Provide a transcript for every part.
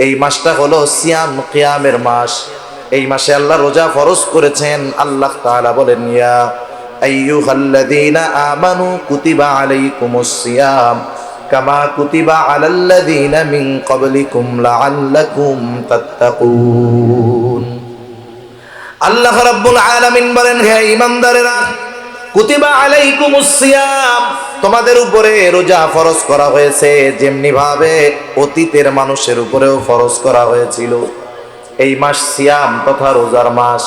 এই মাসটা হলো সিয়াম কিয়ামের মাস। এই মাসে আল্লাহ রোজা ফরজ করেছেন। আল্লাহ তাআলা বলেন, ইয়া আইয়ুহাল্লাযীনা আমানু কুতিবা আলাইকুমুস সিয়াম কামা কুতিবা আলাল্লাযীনা মিন ক্বাবলিকুম লাআল্লাকুম তাত্তাকুন। আল্লাহ রাব্বুল আলামিন বলেন, হে ঈমানদারেরা, কুতিবা আলাইকুমুস সিয়াম, তোমাদের উপরে রোজা ফরজ করা হয়েছে যেমনি ভাবে অতীতের মানুষের উপরেও ফরজ করা হয়েছিল। এই মাস সিয়াম তথা রোজার মাস,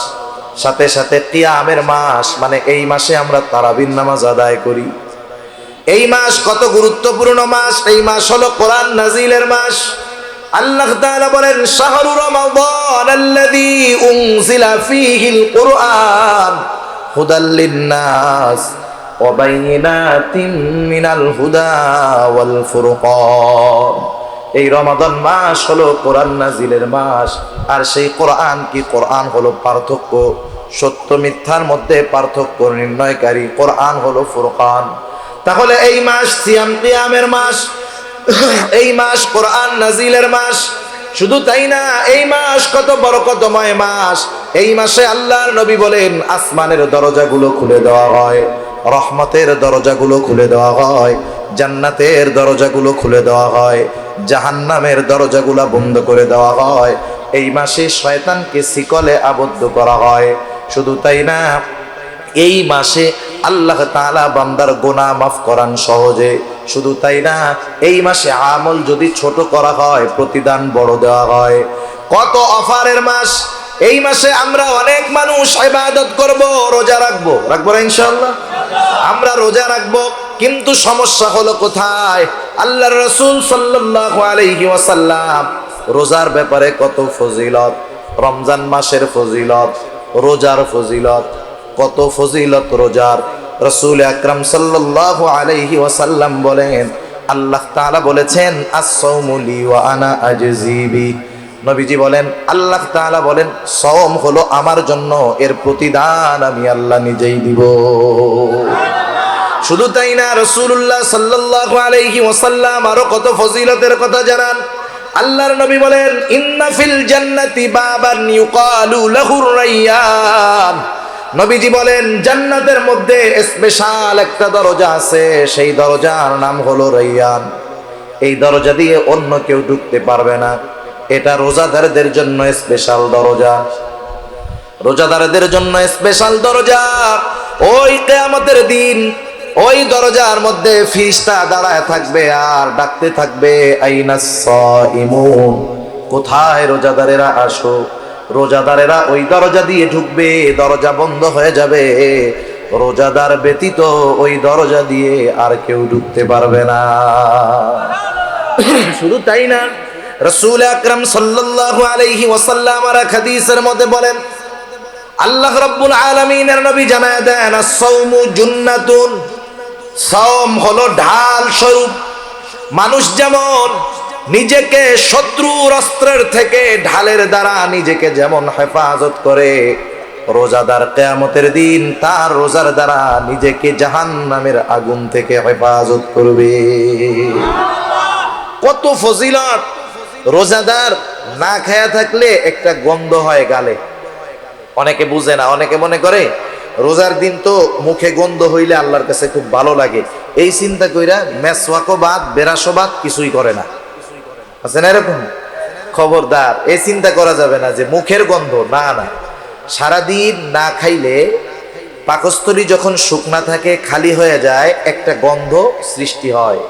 সাথে সাথে কিয়ামের মাস, মানে এই মাসে আমরা তারাবির নামাজ আদায় করি। এই মাস কত গুরুত্বপূর্ণ মাস! এই মাস হলো কোরআন নাজিলের মাস। আল্লাহ তাআলা বলেন, শাহরু রমাদান আল্লাযী উনজিলা ফীহিল কুরআন হুদাল লিন-নাস ওয়া বাইয়িনাতিন মিনাল হুদা ওয়াল ফুরকান। এই রমাদান মাস হলো কোরআন নাজিলের মাস। আর সেই কোরআন কি? কোরআন হলো পার্থক্য, সত্য মিথ্যার মধ্যে পার্থক্য নির্ণয়কারী। কোরআন হলো ফুরকান। তাহলে এই মাস সিয়াম কিয়ামের মাস, এই মাস কোরআন নাজিলের মাস। শুধু তাই না, এই মাস কত বরকতময় মাস। এই মাসে আল্লাহর নবী বলেন, আসমানের দরজাগুলো খুলে দেওয়া হয়, রহমতের দরজাগুলো খুলে দেওয়া হয়, জান্নাতের দরজাগুলো খুলে দেওয়া হয়, জাহান্নামের দরজাগুলো বন্ধ করে দেওয়া হয়। এই মাসে শয়তানকে শিকলে আবদ্ধ করা হয়। শুধু তাই না, এই মাসে আল্লাহ তাআলা বান্দার গুনাহ মাফ করান সহজে। শুধু তাই না, এই মাসে আমল যদি ছোট করা হয়, প্রতিদান বড় দেওয়া হয়। কত অফারের মাস! এই মাসে আমরা অনেক মানুষ ইবাদত করব, রোজা রাখবো না ইনশাআল্লাহ? আমরা রোজা রাখবো, কিন্তু সমস্যা হলো কোথায়? আল্লাহর রাসূল সাল্লাল্লাহু আলাইহি ওয়াসাল্লাম রোজার ব্যাপারে কত ফজিলত, রমজান মাসের ফজিলত, রোজার ফজিলত, কত ফজিলত রোজার। রাসূল আকরাম সাল্লাল্লাহু আলাইহি ওয়াসাল্লাম বলেন, আল্লাহ তাআলা বলেছেন, আস-সাওমু লি ওয়া আনা আজজি বি। নবীজি বলেন, আল্লাহ তাআলা বলেন, সওম হলো আমার জন্য, এর প্রতিদান আমি আল্লাহ নিজেই দিব। শুধু তাই না, রাসূলুল্লাহ সাল্লাল্লাহু আলাইহি ওয়াসাল্লাম আরো কত ফজিলতের কথা জানান। আল্লাহর নবী বলেন, ইন্না ফিল জান্নাতি বাবান ইউকালু লাহুর রায়্যান। নবীজি বলেন, জান্নাতের মধ্যে স্পেশাল একটা দরজা আছে, সেই দরজার নাম হলো রায়্যান। এই দরজা দিয়ে অন্য কেউ ঢুকতে পারবে না। এটা রোজাদারদের জন্য স্পেশাল দরজা, রোজাদারদের জন্য স্পেশাল দরজা। ওই কিয়ামতের দিন ওই দরজার মধ্যে ফেরেশতা দাঁড়ায় থাকবে আর ডাকতে থাকবে, আইনাস সাইমুন, কোথায় রোজাদারেরা আসো। রোজাদারেরা ওই দরজা দিয়ে ঢুকবে, দরজা বন্ধ হয়ে যাবে। রোজাদার ব্যতীত ওই দরজা দিয়ে আর কেউ ঢুকতে পারবে না। শুধু তাই না, রাসূল আকরাম সাল্লাল্লাহু আলাইহি ওয়াসাল্লাম আর হাদিসের মধ্যে বলেন, আল্লাহ রাব্বুল আলামিনের নবী জানায় দেন, আস-সাওমু জুন্নাতুন, সাওম হলো ঢাল স্বরূপ। মানুষ যেমন নিজেকে শত্রুর অস্ত্রের থেকে ঢালের দ্বারা নিজেকে যেমন হেফাজত করে, রোজাদার কিয়ামতের দিন তার রোজার দ্বারা নিজেকে জাহান্নামের আগুন থেকে হেফাজত করবে। কত ফজিলত! রোজাদার না খায়া থাকলে একটা গন্ধ হয় গালে। অনেকে বুঝে না, অনেকে মনে করে রোজার দিন তো মুখে গন্ধ হইলে আল্লাহর কাছে খুব ভালো লাগে, এই চিন্তা কইরা মেসওয়াকও বাদ, বেরাসও বাদ, কিছুই করে না। আছে না এরকম? খবরদার, এই চিন্তা করা যাবে না যে মুখের গন্ধ, না না। সারাদিন না খাইলে পাকস্থলী যখন শুকনা থাকে, খালি হয়ে যায়, একটা গন্ধ সৃষ্টি হয়।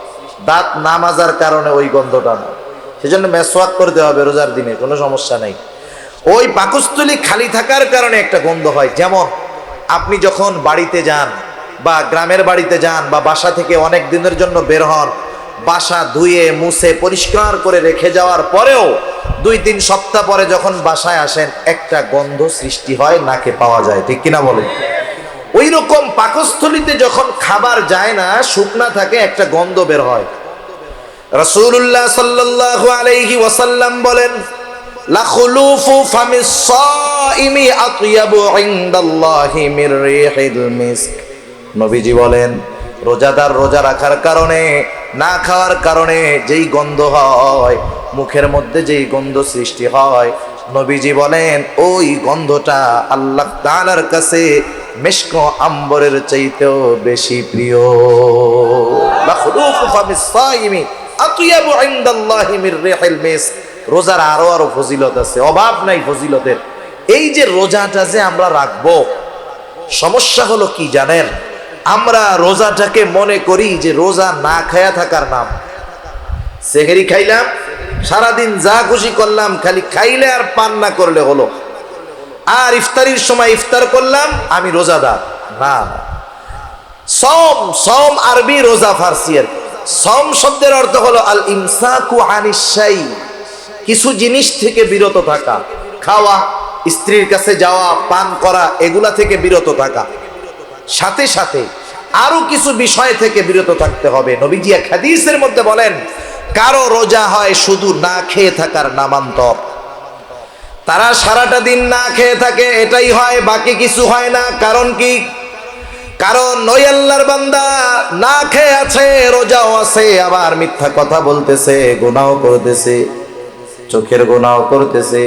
দাঁত না মাজার কারণে ওই গন্ধটা না, সেজন্য মেসওয়াক করতে হবে রোজার দিনে, কোনো সমস্যা নেই। ওই পাকস্থলী খালি থাকার কারণে একটা গন্ধ হয়। যেমন আপনি যখন বাড়িতে যান বা গ্রামের বাড়িতে যান বা বাসা থেকে অনেক দিনের জন্য বের হন, বাসা ধুয়ে মুছে পরিষ্কার করে রেখে যাওয়ার পরেও 2-3 সপ্তাহ পরে যখন বাসায় আসেন, একটা গন্ধ সৃষ্টি হয়, নাকে পাওয়া যায়, ঠিক কিনা বলেন? ওই রকম পাকস্থলীতে যখন খাবার যায় না, শুকনা থাকে, একটা গন্ধ বের হয়। রাসূলুল্লাহ সাল্লাল্লাহু আলাইহি ওয়াসাল্লাম বলেন, লা খুলুফু ফামিস সাইমি আতয়াবু ইনদাল্লাহি মির রিহিল মিস্ক। নবীজি বলেন, রোজাদার রোজা রাখার কারণে, না খাওয়ার কারণে যেই গন্ধ হয়, মুখের মধ্যে যেই গন্ধ সৃষ্টি হয়, নবীজি বলেন ওই গন্ধটা আল্লাহ তাআলার কাছে মিশক আম্বরের চাইতেও বেশি প্রিয়। লাখলুফু ফামিস সাইমি আতয়াবু ইনদাল্লাহি মির রিহিল মিস্ক। রোজার আরো ফজিলত আছে, অভাব নাই ফজিলতের। এই যে রোজাটা যে আমরা রাখবো, সমস্যা হলো কি জানেন, আমরা রোজাটাকে মনে করি যে রোজা না খায়া থাকার নাম। সেহরি খাইলাম, সারাদিন যা খুশি করলাম, খালি খাইলে আর পান না করলে হলো, আর ইফতারির সময় ইফতার করলাম, আমি রোজাদার না। সম, সম আরবি, রোজা ফার্সি। আর সম শব্দের অর্থ হলো আল ইমসাকু আনিশ শাই, কিছু জিনিস থেকে বিরত থাকা, খাওয়া, স্ত্রীর কাছে যাওয়া, পান করা, এগুলা থেকে বিরত থাকা, সাথে সাথে আরো কিছু বিষয় থেকে বিরত থাকতে হবে। নবীজি এক হাদিসের মধ্যে বলেন, কারো রোজা হয় শুধু না খেয়ে থাকার নামান্তর। তারা সারাটা দিন না খেয়ে থাকে, এটাই হয়, বাকি কিছু হয় না। কারণ কি? কারণ ওই আল্লাহর বান্দা না খেয়ে আছে, রোজাও আছে, আবার মিথ্যা কথা বলতেছে, গুনাহ করতেছে, চোখের গুনাহ করতেছে,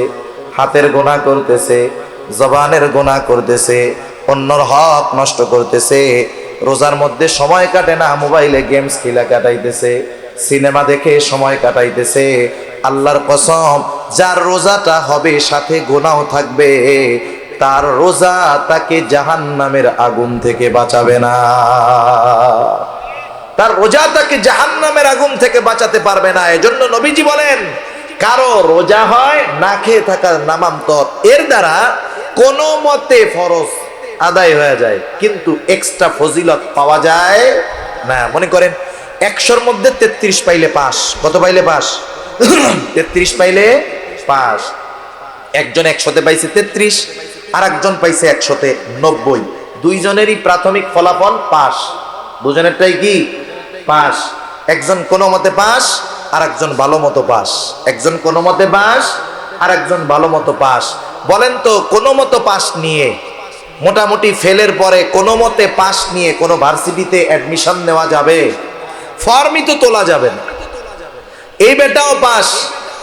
হাতের গুনাহ করতেছে, জবানের গুনাহ করতেছে, অন্যর হক নষ্ট করতেছে। রোজার মধ্যে সময় কাটে না, মোবাইলে গেমস খেলা কাটাইতেছে, সিনেমা দেখে সময় কাটাইতেছে। আল্লাহর কসম, যার রোজাটা হবে সাথে গুনাহ থাকবে, তার রোজা তাকে জাহান্নামের আগুন থেকে বাঁচাবে না। তার রোজা তাকে জাহান্নামের আগুন থেকে বাঁচাতে পারবে না। এজন্য নবীজি বলেন, কারো রোজা হয় না খেয়ে থাকার নামান্তর, এর দ্বারা কোনো মতে ফরজ আদায় হয়ে যায়, কিন্তু এক্সট্রা ফজিলত পাওয়া যায় না। মনে করেন 100-র মধ্যে 33 পাইলে পাস। কত পাইলে পাস? 33 পাইলে পাস। একজন 100-তে পাইছে 33, আর একজন পাইছে 100-তে 90। দুইজনেরই প্রাথমিক ফলাফল পাস, দুজনেরটাই কি পাস। একজন কোনো মতে পাস, আর একজন ভালো মতো পাস। একজন কোনো মতে পাস, আর একজন ভালো মতো পাস। বলেন তো, কোনো মতো পাস নিয়ে, মোটামুটি ফেলের পরে কোনো মতে পাস নিয়ে কোনো ভার্সিটিতে অ্যাডমিশন নেওয়া যাবে? ফর্মই তো তোলা যাবে না। এই বেটাও পাস,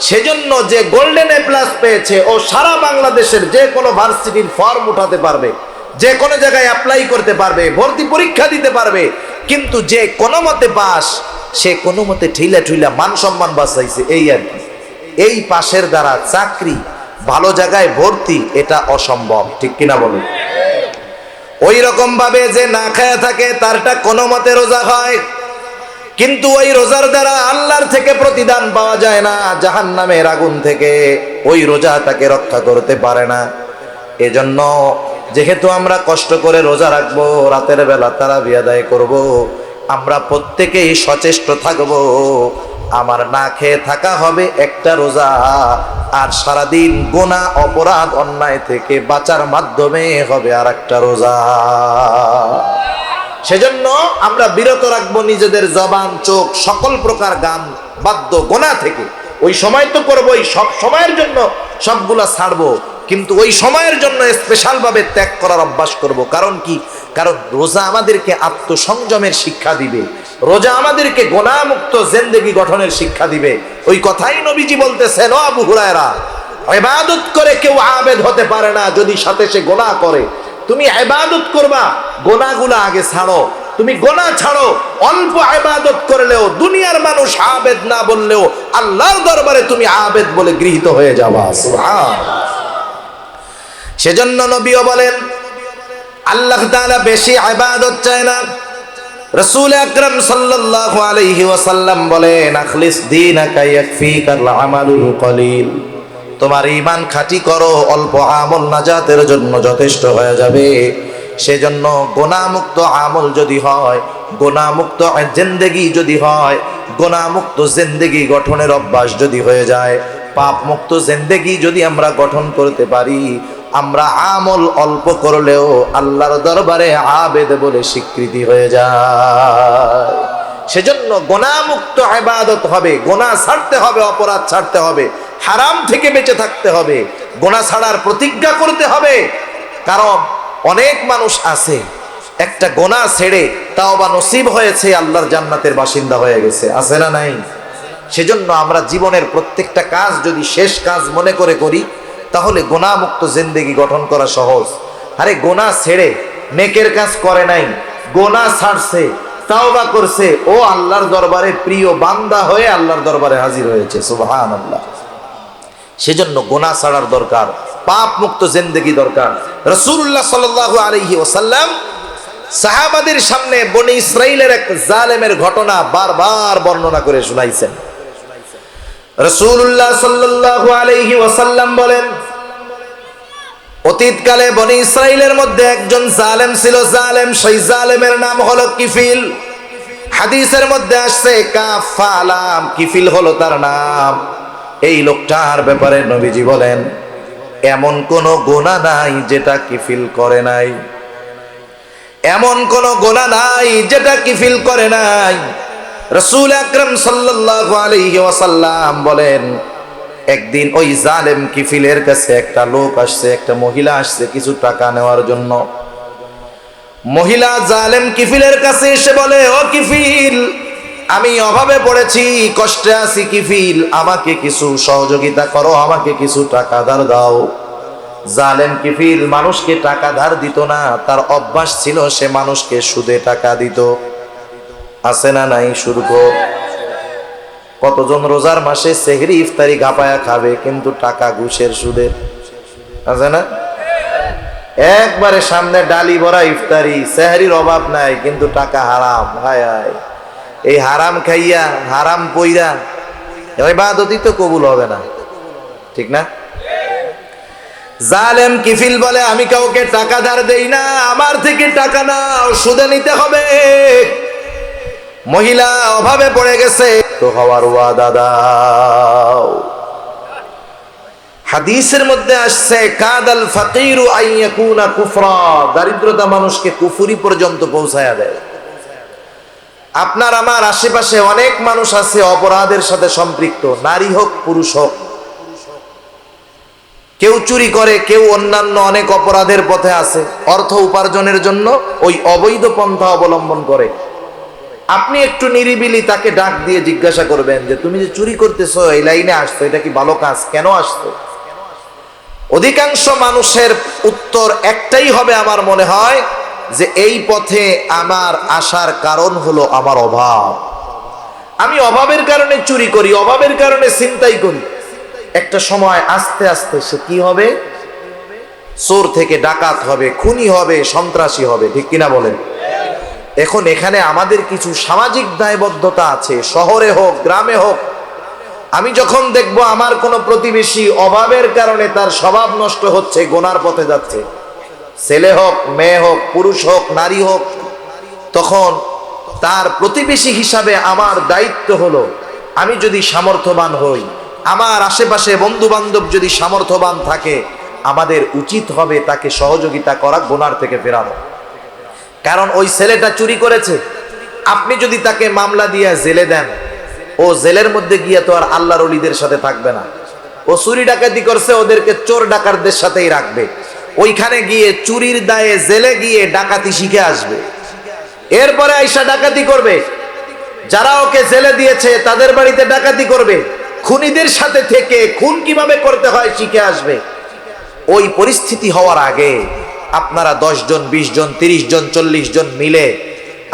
সেজন্য যে গোল্ডেন এ প্লাস পেয়েছে, ও সারা বাংলাদেশের যে কোনো ভার্সিটির ফর্ম উঠাতে পারবে, যে কোনো জায়গায় অ্যাপ্লাই করতে পারবে, ভর্তি পরীক্ষা দিতে পারবে। কিন্তু যে কোনো মতে পাস, সে কোনো মতে ঠেলা ঠুইলা মান সম্মান বাঁচাইছে, এই আর কি। এই পাশের দ্বারা চাকরি, ভালো জায়গায় ভর্তি, এটা অসম্ভব, ঠিক কিনা বলুন? ওই রকম ভাবে যে না খায়া থাকে, তারটা কোনো মতে রোজা হয়, কিন্তু ওই রোজার দ্বারা আল্লাহর থেকে প্রতিদান পাওয়া যায় না, জাহান্নামের আগুন থেকে ওই রোজা তাকে রক্ষা করতে পারে না। এজন্য যেহেতু আমরা কষ্ট করে রোজা রাখবো, রাতের বেলা তারাবি আদায় করব, আমরা প্রত্যেকেই সচেষ্ট থাকবো। আমার না খেয়ে থাকা হবে একটা রোজা, আর সারাদিন গুনাহ, অপরাধ, অন্যায় থেকে বাঁচার মাধ্যমে হবে আর একটা রোজা। সেজন্য আমরা বিরত রাখবো নিজেদের জবান, চোখ, সকল প্রকার গান, বাদ্য, গুনাহ থেকে। ওই সময় তো করবোই, সব সময়ের জন্য সবগুলা ছাড়বো, কিন্তু ওই সময়ের জন্য স্পেশাল ভাবে ত্যাগ করার অভ্যাস করব। কারণ কি? কারণ রোজা আমাদেরকে আত্মসংযমের শিক্ষা দিবে, রোজা আমাদেরকে গুনাহমুক্ত জিন্দেগি গঠনের শিক্ষা দিবে। ওই কথাই নবীজি বলতেছেন, ও আবু হুরায়রা, ইবাদত করে কেউ আবেদ হতে পারে না যদি সাথে সে গুনাহ করে। তুমি ইবাদত করবা, গুনাহগুলো আগে ছাড়ো। তুমি গুনাহ ছাড়ো, অল্প ইবাদত করলেও, দুনিয়ার মানুষ আবেদ না বললেও, আল্লাহর দরবারে তুমি আবেদ বলে গৃহীত হয়ে যাবা। সুবহানাল্লাহ। সেজন্য নবীও বলেন, আল্লাহ তাআলা বেশি ইবাদত চায় না। রাসূল আকরাম সাল্লাল্লাহু আলাইহি ওয়াসাল্লাম বলেন, আখলিস দীনাকা ইয়াকফিকাল আমালুল কলিল। তোমার ঈমান খাঁটি করো, অল্প আমল নাজাতের জন্য যথেষ্ট হয়ে যাবে। সেজন্য গুনাহমুক্ত আমল যদি হয়, গুনাহমুক্ত জিন্দেগি যদি হয়, গুনাহমুক্ত জিন্দেগি গঠনের অভ্যাস যদি হয়ে যায়, পাপ মুক্ত জিন্দেগি যদি আমরা গঠন করতে পারি, আমরা আমল অল্প করলেও আল্লাহর দরবারে আবেদ বলে স্বীকৃতি হয়ে যায়। সেজন্য গুনাহমুক্ত ইবাদত হবে, গুনাহ ছাড়তে হবে, অপরাধ ছাড়তে হবে, হারাম থেকে বেঁচে থাকতে হবে, গুনাহ ছাড়ার প্রতিজ্ঞা করতে হবে। কারণ অনেক মানুষ আছে, একটা গুনাহ ছেড়ে তাওবা নসিব হয়েছে, আল্লাহর জান্নাতের বাসিন্দা হয়ে গেছে, আছে না নাই? সেজন্য আমরা জীবনের প্রত্যেকটা কাজ যদি শেষ কাজ মনে করে করি, তাহলে গুনাহমুক্ত জিন্দেগি গঠন করা সহজ। আরে গুনাহ ছেড়ে নেকের কাজ করে নাই, গুনাহ ছাড়ছে, তাওবা করছে, ও আল্লাহর দরবারে প্রিয় বান্দা হয়ে আল্লাহর দরবারে হাজির হয়েছে। সুবহানাল্লাহ। সেজন্য গুনাহ ছাড়ার দরকার, পাপ মুক্ত জিন্দেগি দরকার। রাসূলুল্লাহ সাল্লাল্লাহু আলাইহি ওয়াসাল্লাম সাহাবাদের সামনে বনি ইসরাইলের এক জালেমের ঘটনা বারবার বর্ণনা করে শোনাইছেন। রাসূলুল্লাহ সাল্লাল্লাহু আলাইহি ওয়াসাল্লাম বলেন, অতীতকালে বনি ইসরাইলের মধ্যে একজন জালেম ছিল। জালেম, সেই জালেমের নাম হলো কিফিল। হাদিসের মধ্যে আসছে কাফালাম, কিফিল হলো তার নাম। এই লোকটার ব্যাপারে নবীজি বলেন, এমন কোন গুনাহ নাই যেটা কিফিল করে নাই, এমন কোন গুনাহ নাই যেটা কিফিল করে নাই। রাসূল আকরাম সাল্লাল্লাহু আলাইহি ওয়াসাল্লাম বলেন, একদিন ওই জালেম কিফিলের কাছে একটা লোক আসছে, একটা মহিলা আসছে কিছু টাকা নেওয়ার জন্য। মহিলা জালেম কিফিলের কাছে এসে বলে, ও কিফিল, আমি অভাবে পড়েছি, কষ্টে আছি কিফিল, আমাকে কিছু সহযোগিতা করো, আমাকে কিছু টাকা ধার দাও। জালেম কিফিল মানুষকে টাকা ধার দিত না, তার অভ্যাস ছিল সে মানুষকে সুদে টাকা দিত। আছে না নাই শুরু? কতজন রোজার মাসে সেহরি ইফতারি ঘাপায়া খাবে, কিন্তু টাকা ঘুষের সুদের। আছে না? একবারে সামনে ডালি ভরা ইফতারি, সেহরির অভাব নাই, কিন্তু টাকা হারাম। হায় হায়, এই হারাম খাইয়া হারাম পইরা ইবাদতই তো কবুল হবে না, ঠিক না? জালেম কিফিল বলে, আমি কাউকে টাকা ধার দেই না, আমার থেকে টাকা নাও, সুদে নিতে হবে। মহিলা অভাবে পড়ে গেছে, তো হওয়ার ওয়াদা দাও। হাদিসের মধ্যে আসছে, কাদাল ফাকিরু আইয়াকুনা কুফরা, দারিদ্রতা মানুষকে কুফরি পর্যন্ত পৌঁছায়া দেয়। আপনার আমার আশেপাশে অনেক মানুষ আছে অপরাধের সাথে সম্পৃক্ত, নারী হোক পুরুষ হোক। কেউ চুরি করে, কেউ অন্যান্য অনেক অপরাধের পথে আছে, অর্থ উপার্জনের জন্য ওই অবৈধ পন্থা অবলম্বন করে। আপনি একটু নিরিবিলি তাকে ডাক দিয়ে জিজ্ঞাসা করবেন যে তুমি যে চুরি করতেছো, এই লাইনে আসছো, এটা কি ভালো কাজ, কেন আসছো? অধিকাংশ মানুষের উত্তর একটাই হবে আমার মনে হয়, যে এই পথে আমার আসার কারণ হলো আমার অভাব। আমি অভাবের কারণে চুরি করি, অভাবের কারণে ছিনতাই করি। একটা সময় আস্তে আস্তে সে কি হবে? চোর থেকে ডাকাত হবে, খুনি হবে, সন্ত্রাসী হবে, ঠিক কিনা বলেন? এখন এখানে আমাদের কিছু সামাজিক দায়বদ্ধতা আছে, শহরে হোক গ্রামে হোক। আমি যখন দেখব আমার কোনো প্রতিবেশী অভাবের কারণে তার স্বভাব নষ্ট হচ্ছে, গোনার পথে যাচ্ছে, ছেলে হোক মেয়ে হোক পুরুষ হোক নারী হোক, তখন তার প্রতিবেশী হিসাবে আমার দায়িত্ব হলো, আমি যদি সামর্থ্যবান হই, আমার আশেপাশে বন্ধু বান্ধব যদি সামর্থ্যবান থাকে, আমাদের উচিত হবে তাকে সহযোগিতা করা, গোনার থেকে ফেরানো। কারণ ওই ছেলেটা চুরি করেছে, আপনি যদি তাকে মামলা দিয়ে জেলে দেন, ও জেলের মধ্যে গিয়ে তো আর আল্লাহর ওলিদের সাথে থাকবে না। ও চুরি ডাকাতি করছে, ওদেরকে চোর ডাকাতদের সাথেই রাখবে। ওইখানে গিয়ে চুরির দায়ে জেলে গিয়ে ডাকাতি শিখে আসবে, এরপরে আইসা ডাকাতি করবে। যারা ওকে জেলে দিয়েছে তাদের বাড়িতে ডাকাতি করবে, খুনিদের সাথে থেকে খুন কিভাবে করতে হয় শিখে আসবে। ওই পরিস্থিতি হওয়ার আগে আপনারা 10 জন 20 জন 30 জন 40 জন মিলে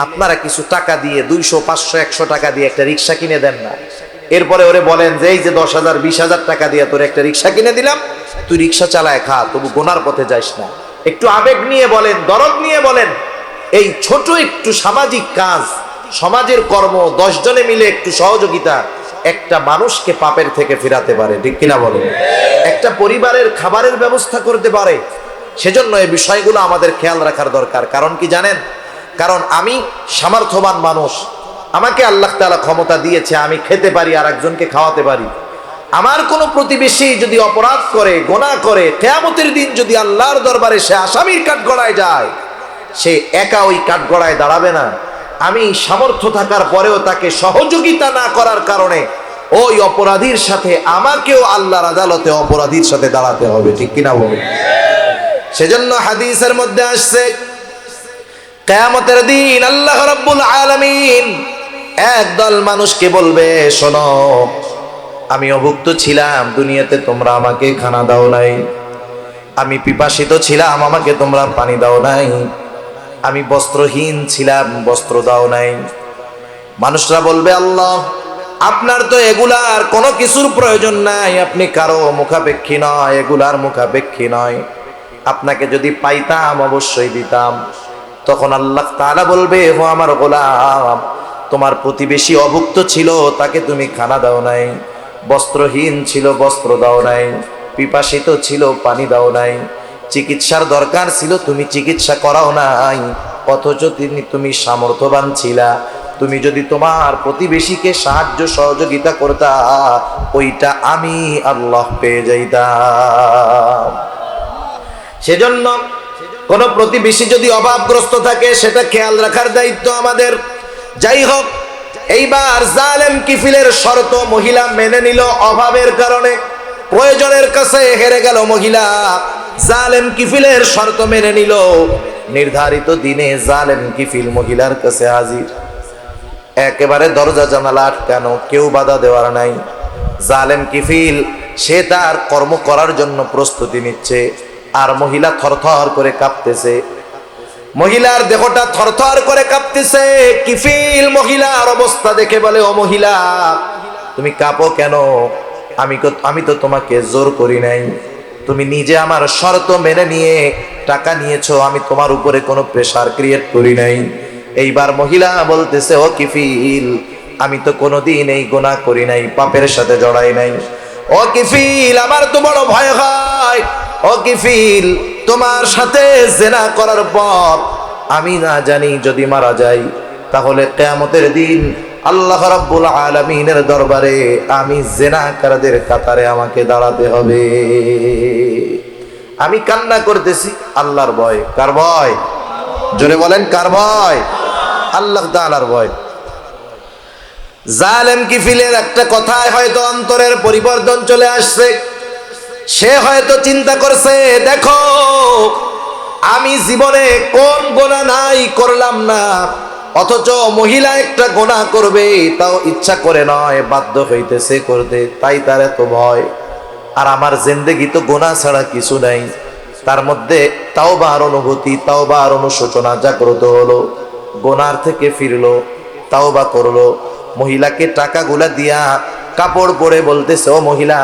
আপনারা কিছু টাকা দিয়ে 200 500 100 টাকা দিয়ে একটা রিক্সা কিনে দেন না। এরপরে ওরে বলেন যে এই যে 10,000 20,000 টাকা দিয়ে তোর একটা রিক্সা কিনে দিলাম, তুই রিক্সা চালায় খা, তবু গোনার পথে যাস না। একটু আবেগ নিয়ে বলেন, দরদ নিয়ে বলেন। এই ছোট একটু সামাজিক কাজ, সমাজের কর্ম, 10 জনে মিলে একটু সহযোগিতা একটা মানুষকে পাপের থেকে ফেরাতে পারে, ঠিক কিনা বলেন? একটা পরিবারের খাবারের ব্যবস্থা করতে পারে। সেজন্য এই বিষয়গুলো আমাদের খেয়াল রাখার দরকার। কারণ কি জানেন? কারণ আমি সামর্থ্যবান মানুষ, আমাকে আল্লাহ তাআলা ক্ষমতা দিয়েছে, আমি খেতে পারি আর একজনকে খাওয়াতে পারি। আমার কোনো প্রতিবেশী যদি অপরাধ করে, গোনাহ করে, কিয়ামতের দিন যদি আল্লাহর দরবারে সে আসামির কাঠগড়ায় যায়, সে একা ওই কাঠগড়ায় দাঁড়াবে না। আমি সামর্থ্য থাকার পরেও তাকে সহযোগিতা না করার কারণে ওই অপরাধীর সাথে আমাকেও আল্লাহর আদালতে অপরাধীর সাথে দাঁড়াতে হবে, ঠিক কিনা বলুন? সেজন্য হাদিসের মধ্যে আসছে, কিয়ামতের দিন আল্লাহ রাব্বুল আলামিন একদল মানুষকে বলবে, শোনো, আমি অভুক্ত ছিলাম, দুনিয়াতে তোমরা আমাকে খানা দাও নাই। আমি পিপাসিত ছিলাম, আমাকে তোমরা পানি দাও নাই। আমি বস্ত্রহীন ছিলাম, বস্ত্র দাও নাই। মানুষরা বলবে, আল্লাহ, আপনার তো এগুলার কোনো কিছুর প্রয়োজন নাই, আপনি কারো মুখাপেক্ষী নয়, এগুলার মুখাপেক্ষী নয়। আপনাকে যদি পাইতাম অবশ্যই দিতাম। তখন আল্লাহ তাআলা বলবে, ও আমার গোলাম, তোমার প্রতিবেশী অভুক্ত ছিল, তাকে তুমি খানা দাও নাই। বস্ত্রহীন ছিল, বস্ত্র দাও নাই। পিপাসিত ছিল, পানি দাও নাই। চিকিৎসার দরকার ছিল, তুমি চিকিৎসা করাও নাই। অথচ তুমি সামর্থ্যবান ছিলা, তুমি যদি তোমার প্রতিবেশীকে সাহায্য সহযোগিতা করতা, ওইটা আমি আল্লাহ পেয়ে যাইতাম। সেজন্য কোন প্রতিবেশী যদি অভাবগ্রস্ত থাকে, সেটা খেয়াল রাখার দায়িত্ব আমাদের। যাই হোক, এইবার জালেম কিফিলের শর্ত মহিলা মেনে নিল। অভাবের কারণে, প্রয়োজনের কাছে হেরে গেল মহিলা। জালেম কিফিলের শর্ত মেনে নিল। নির্ধারিত দিনে জালেম কিফিল মহিলার কাছে হাজির। একেবারে দরজা জানালা আটকানো, কেউ বাধা দেওয়ার নাই। জালেম কিফিল সে তার কর্ম করার জন্য প্রস্তুতি নিচ্ছে, আর মহিলা থরথর করে কাঁপতেছে। মহিলার দেহটা থরথর করে কাঁপতেছে। কিফিল মহিলার অবস্থা দেখে বলে, ও মহিলা, তুমি কাঁপো কেন? আমি তো তোমাকে জোর করি নাই, তুমি নিজে আমার শর্ত মেনে নিয়ে টাকা নিয়েছো, আমি তোমার উপরে কোনো প্রেসার ক্রিয়েট করি নাই। এইবার মহিলা বলতেছে, ও কিফিল, আমি তো কোনোদিন এই গুনাহ করি নাই, পাপের সাথে জড়াই নাই। ও কিফিল, আমার তো বড় ভয় হয়। ও কিফিল, তোমার সাথে জেনা করার পর আমি না জানি যদি মারা যাই, তাহলে কিয়ামতের দিন আল্লাহ রাব্বুল আলামিনের দরবারে আমি জেনাকারদের কাতারে আমাকে দাঁড়াতে হবে। আমি কান্না করতেছি আল্লাহর ভয়। কার ভয়? জোরে বলেন, কার ভয়? আল্লাহ তাআলার ভয়। জালেম কিফিলের একটা কথায় হয়তো অন্তরের পরিবর্তন চলে আসছে। সে হয়তো চিন্তা করছে, দেখো, আমি জীবনে কোন গুনাহ নাই করলাম না, অথচ মহিলা একটা গুনাহ করবে, তাও ইচ্ছা করে নয়, বাধ্য হইতেছে করতে, তাই তার এত ভয়। আর আমার জিন্দেগি তো গুনাহ ছাড়া কিছু নাই। তার মধ্যে তাওবার অনুভূতি, তাওবার অনুশোচনা জাগ্রত হলো। গুনার থেকে ফিরলো, তাওবা করলো। মহিলাকে টাকাগুলা দিয়া কাপড় পরে বলতেছে, ও মহিলা,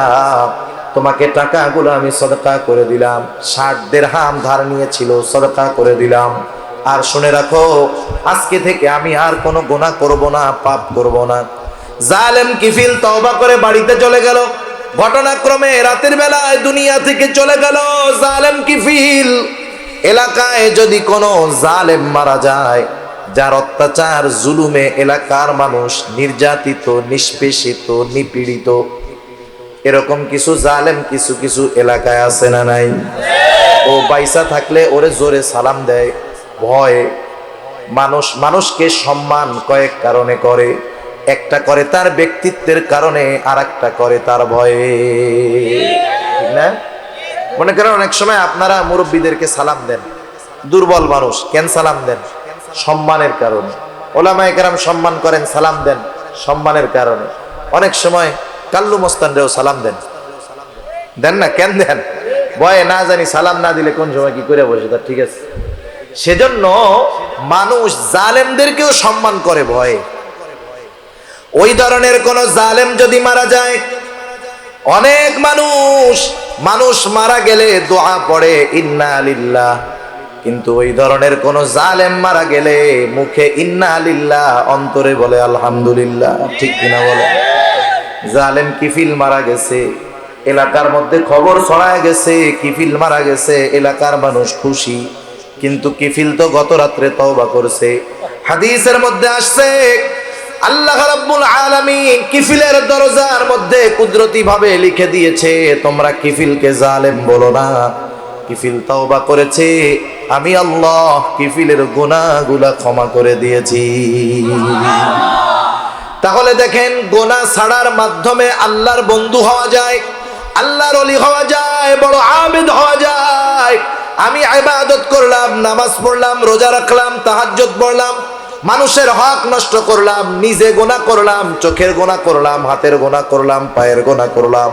তোমাকে টাকাগুলো আমি সদকা করে দিলাম। 60 দিরহাম ধার নিয়েছিল, সদকা করে দিলাম। আর শুনে রাখো, আজকে থেকে আমি আর কোনো গুনাহ করব না, পাপ করব না। জালেম কিফিল তওবা করে বাড়িতে চলে গেল। ঘটনাক্রমে রাতের বেলায় দুনিয়া থেকে চলে গেল জালেম কিফিল। এলাকায় যদি কোনো জালেম মারা যায়, যার অত্যাচার জুলুমে এলাকার মানুষ নির্যাতিত, নিষ্পেষিত, নিপীড়িত, এরকম কিছু জালেম কিছু কিছু এলাকায় আছে না নাই? ও পয়সা থাকলে ওরে জোরে সালাম দেয় ভয়ে। মানুষকে সম্মান কয়েক কারণে করে। একটা করে তার ব্যক্তিত্বের কারণে, আর একটা করে তার ভয়ে, ঠিক না? মনে করেন অনেক সময় আপনারা মুরব্বীদেরকে সালাম দেন, দুর্বল মানুষ, কেন সালাম দেন? সম্মানের কারণে। ওলামায়ে কেরাম সম্মান করেন, সালাম দেন সম্মানের কারণে। অনেক সময় কাল্লু মস্তানরেও সালাম দেন, দেন না? কেন দেন? ভয়ে, না জানি সালাম না দিলে কোন সময় কি করে বসে, তার ঠিক আছে। সেজন্য মানুষ জালেমদেরকেও সম্মান করে ভয়ে। ওই ধরনের কোন জালেম যদি মারা যায়, অনেক মানুষ মারা গেলে দোয়া পড়ে ইন্না লিল্লাহ, কিন্তু ওই ধরনের কোন জালেম মারা গেলে মুখে ইন্না লিল্লাহ, অন্তরে বলে আলহামদুলিল্লাহ, ঠিক কিনা বলে? জালেম কিফিল মারা গেছে, এলাকার মধ্যে খবর ছড়ায় গেছে কিফিল মারা গেছে, এলাকার মানুষ খুশি। কিন্তু কিফিল তো গত রাত্রে তওবা করছে। হাদিসের মধ্যে আসছে, আল্লাহ রাব্বুল আলামিন কিফিলের দরজার মধ্যে কুদরতি ভাবে লিখে দিয়েছে, তোমরা কিফিলকে জালেম বলো না। কিফিল তওবা করেছে, আমি আল্লাহ কিফিলের গুনাহগুলা ক্ষমা করে দিয়েছি। তাহলে দেখেন, গুনাহ ছাড়ার মাধ্যমে আল্লাহর বন্ধু হওয়া যায়, আল্লাহর ওলি হওয়া যায়, বড় আবেদ হওয়া যায়। আমি ইবাদত করলাম, নামাজ পড়লাম, রোজা রাখলাম, তাহাজ্জুদ পড়লাম, মানুষের হক নষ্ট করলাম, নিজে গোনা করলাম, চোখের গোনা করলাম, হাতের গোনা করলাম, পায়ের গোনা করলাম,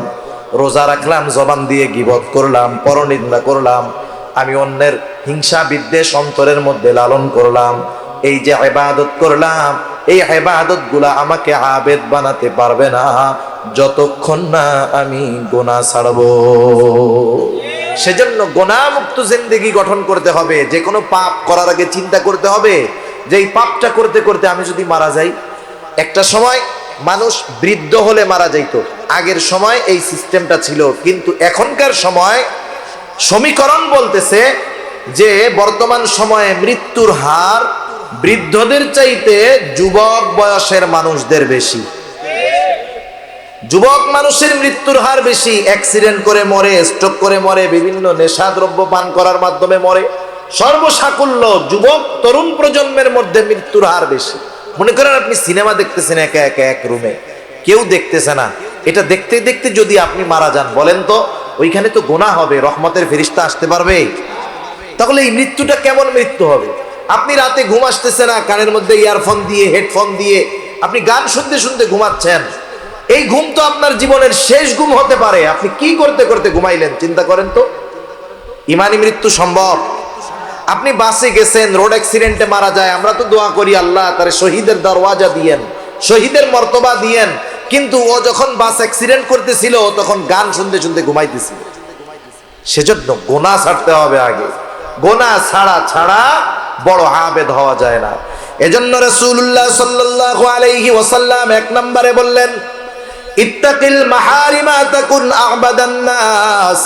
রোজা রাখলাম, জবান দিয়ে গীবত করলাম, পরনিন্দা করলাম, আমি অন্যের হিংসা বিদ্বেষ অন্তরের মধ্যে লালন করলাম। এই যে ইবাদত করলাম, এই ইবাদত গুলা আমাকে আবেদ বানাতে পারবে না যতক্ষণ না আমি গোনা ছাড়বো। সেজন্য গোনামুক্ত জিন্দেগি গঠন করতে হবে। যে কোনো পাপ করার আগে চিন্তা করতে হবে যে এই পাপটা করতে করতে আমি যদি মারা যাই। একটা সময় মানুষ বৃদ্ধ হলে মারা যাইতো, আগের সময় এই সিস্টেমটা ছিল, কিন্তু এখনকার সময় সমীকরণ বলতেছে যে বর্তমান সময়ে মৃত্যুর হার বৃদ্ধদের চাইতে যুবক বয়সের মানুষদের বেশি। যুবক মানুষের মৃত্যুর হার বেশি, অ্যাক্সিডেন্ট করে মরে, স্ট্রোক করে মরে, বিভিন্ন নেশাদ্রব্য পান করার মাধ্যমে মরে। সর্বসাকুল্য যুবক তরুণ প্রজন্মের মধ্যে মৃত্যুর হার বেশি। মনে করেন আপনি সিনেমা দেখতেছেন একা একা এক রুমে, কেউ দেখতেছে না, এটা দেখতে দেখতে যদি আপনি মারা যান, বলেন তো ওইখানে তো গুনাহ হবে, রহমতের ফেরেশতা আসতে পারবে? তাহলে এই মৃত্যুটা কেমন মৃত্যু হবে? আপনি রাতে ঘুম আসতেছে না, কানের মধ্যে ইয়ারফোন দিয়ে, হেডফোন দিয়ে আপনি গান শুনতে শুনতে ঘুমাচ্ছেন। এই ঘুম তো আপনার জীবনের শেষ ঘুম হতে পারে। আপনি কি করতে করতে ঘুমাইলেন চিন্তা করেন তো। ইমানি মৃত্যু সম্ভব? আপনি বাসে গেছেন, রোড অ্যাক্সিডেন্টে মারা যায়, আমরা তো দোয়া করি আল্লাহ তারে শহীদের দরওয়াজা দিয়েন, শহীদের মর্তবা দিয়েন, কিন্তু ও যখন বাস অ্যাক্সিডেন্ট করতেছিল তখন গান শুনতে শুনতে ঘুমাইতেছিল। সেজন্য গোনা ছাড়তে হবে আগে, গোনা ছাড়া ছাড়া বড় আবেদ হওয়া যায় না। এজন্য রাসূলুল্লাহ সাল্লাল্লাহু আলাইহি ওয়াসাল্লাম এক নম্বরে বললেন, ইত্তাকিল মাহারিমা তাকুন আবাদান নাস।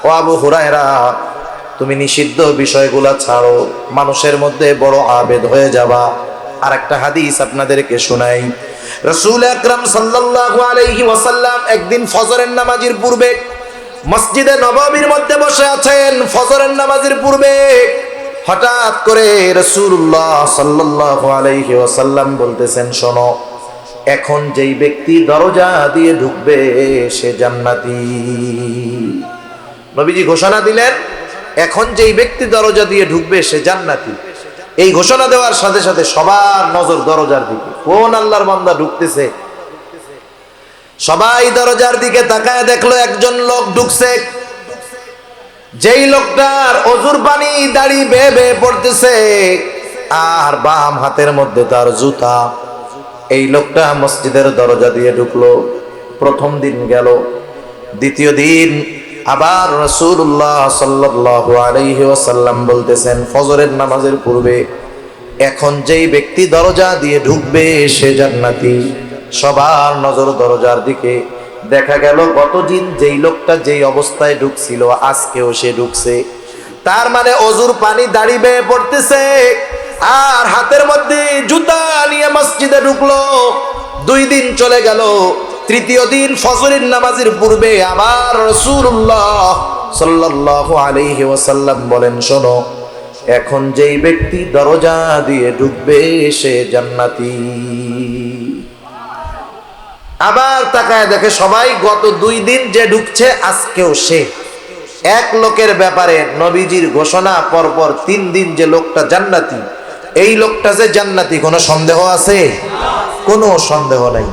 ও আবু হুরায়রা, তুমি নিষিদ্ধ বিষয়গুলা ছাড়ো, মানুষের মধ্যে বড় আবেদ হয়ে যাবা। আর একটা হাদিস আপনাদেরকে শোনাই। রাসূল আকরাম সাল্লাল্লাহু আলাইহি ওয়াসাল্লাম একদিন ফজরের নামাজের পূর্বে মসজিদে নববীর মধ্যে বসে আছেন। ফজরের নামাজের পূর্বে হঠাৎ করে রাসূলুল্লাহ সাল্লাল্লাহু আলাইহি ওয়াসাল্লাম বলতেছেন, শোনো, এখন যেই ব্যক্তি দরজা দিয়ে ঢুকবে সে জান্নাতি। নবীজি ঘোষণা দিলেন, এখন যেই ব্যক্তি দরজা দিয়ে ঢুকবে সে জান্নাতি। এই ঘোষণা দেওয়ার সাথে সাথে সবার নজর দরজার দিকে, কোন আল্লাহর বান্দা ঢুকতেছে। সবাই দরজার দিকে তাকায় দেখলো একজন লোক ঢুকছে। যেই লোকটার অজুর পানি দাড়ি বেয়ে বেয়ে পড়তেছে আর বাম হাতের মধ্যে তার জুতা, এই লোকটা মসজিদের দরজা দিয়ে ঢুকলো। প্রথম দিন গেল, দ্বিতীয় দিন আবার রাসূলুল্লাহ সাল্লাল্লাহু আলাইহি ওয়াসাল্লাম বলতেছেন, ফজরের নামাজের পূর্বে এখন যেই ব্যক্তি দরজা দিয়ে ঢুকবে সে জান্নাতি। সবার নজর দরজার দিকে। দেখা গেল গতদিন যেই লোকটা যেই অবস্থায় ঢুকছিল আজকেও সে ঢুকছে। তার মানে অজুর পানি দাড়ি বেয়ে পড়তেছে আর হাতের মধ্যে জুতা নিয়ে মসজিদে ঢুকলো। 2 দিন চলে গেল। তৃতীয় দিন ফজরের নামাজের পূর্বে আবার রাসূলুল্লাহ সাল্লাল্লাহু আলাইহি ওয়াসাল্লাম বলেন, শোনো, এখন যেই ব্যক্তি দরজা দিয়ে ঢুকবে সে জান্নাতি। আবার তাকায় দেখে সবাই গত 2 দিন যে ঢুকছে আজকেও সে। এক লোকের ব্যাপারে নবীজির ঘোষণা পরপর 3 দিন যে লোকটা জান্নাতি, এই লোকটা যে জান্নাতি কোনো সন্দেহ আছে? কোনো সন্দেহ নাই।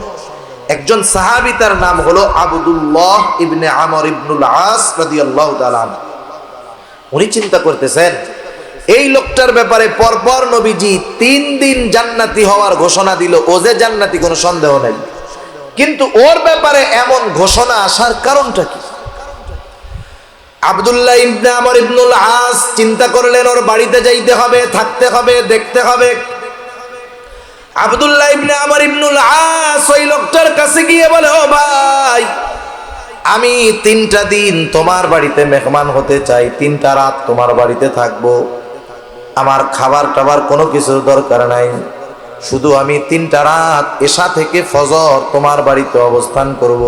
একজন সাহাবী, তার নাম হলো আব্দুল্লাহ ইবনে আমর ইবনুল আস রাদিয়াল্লাহু তাআলা আনহু। উনি চিন্তা করতেছেন এই লোকটার ব্যাপারে পরপর নবীজি 3 দিন জান্নাতি হওয়ার ঘোষণা দিল, ও যে জান্নাতি কোনো সন্দেহ নেই, কিন্তু ওর ব্যাপারে এমন ঘোষণা আসার কারণটা কি? আব্দুল্লাহ ইবনে আমর ইবনুল আস চিন্তা করলেন ওর বাড়িতে যাইতে হবে, থাকতে হবে, দেখতে হবে। আব্দুল্লাহ ইবনে আমর ইবনুল আস ওই লোকটার কাছে গিয়ে বলে, ও ভাই, আমি 3টা দিন তোমার বাড়িতে মেহমান হতে চাই, 3টা রাত তোমার বাড়িতে থাকবো। আমার খাবার টাবার কোনো কিছুর দরকার নাই, শুধু আমি 3টা রাত এশা থেকে ফজর তোমার বাড়িতে অবস্থান করব।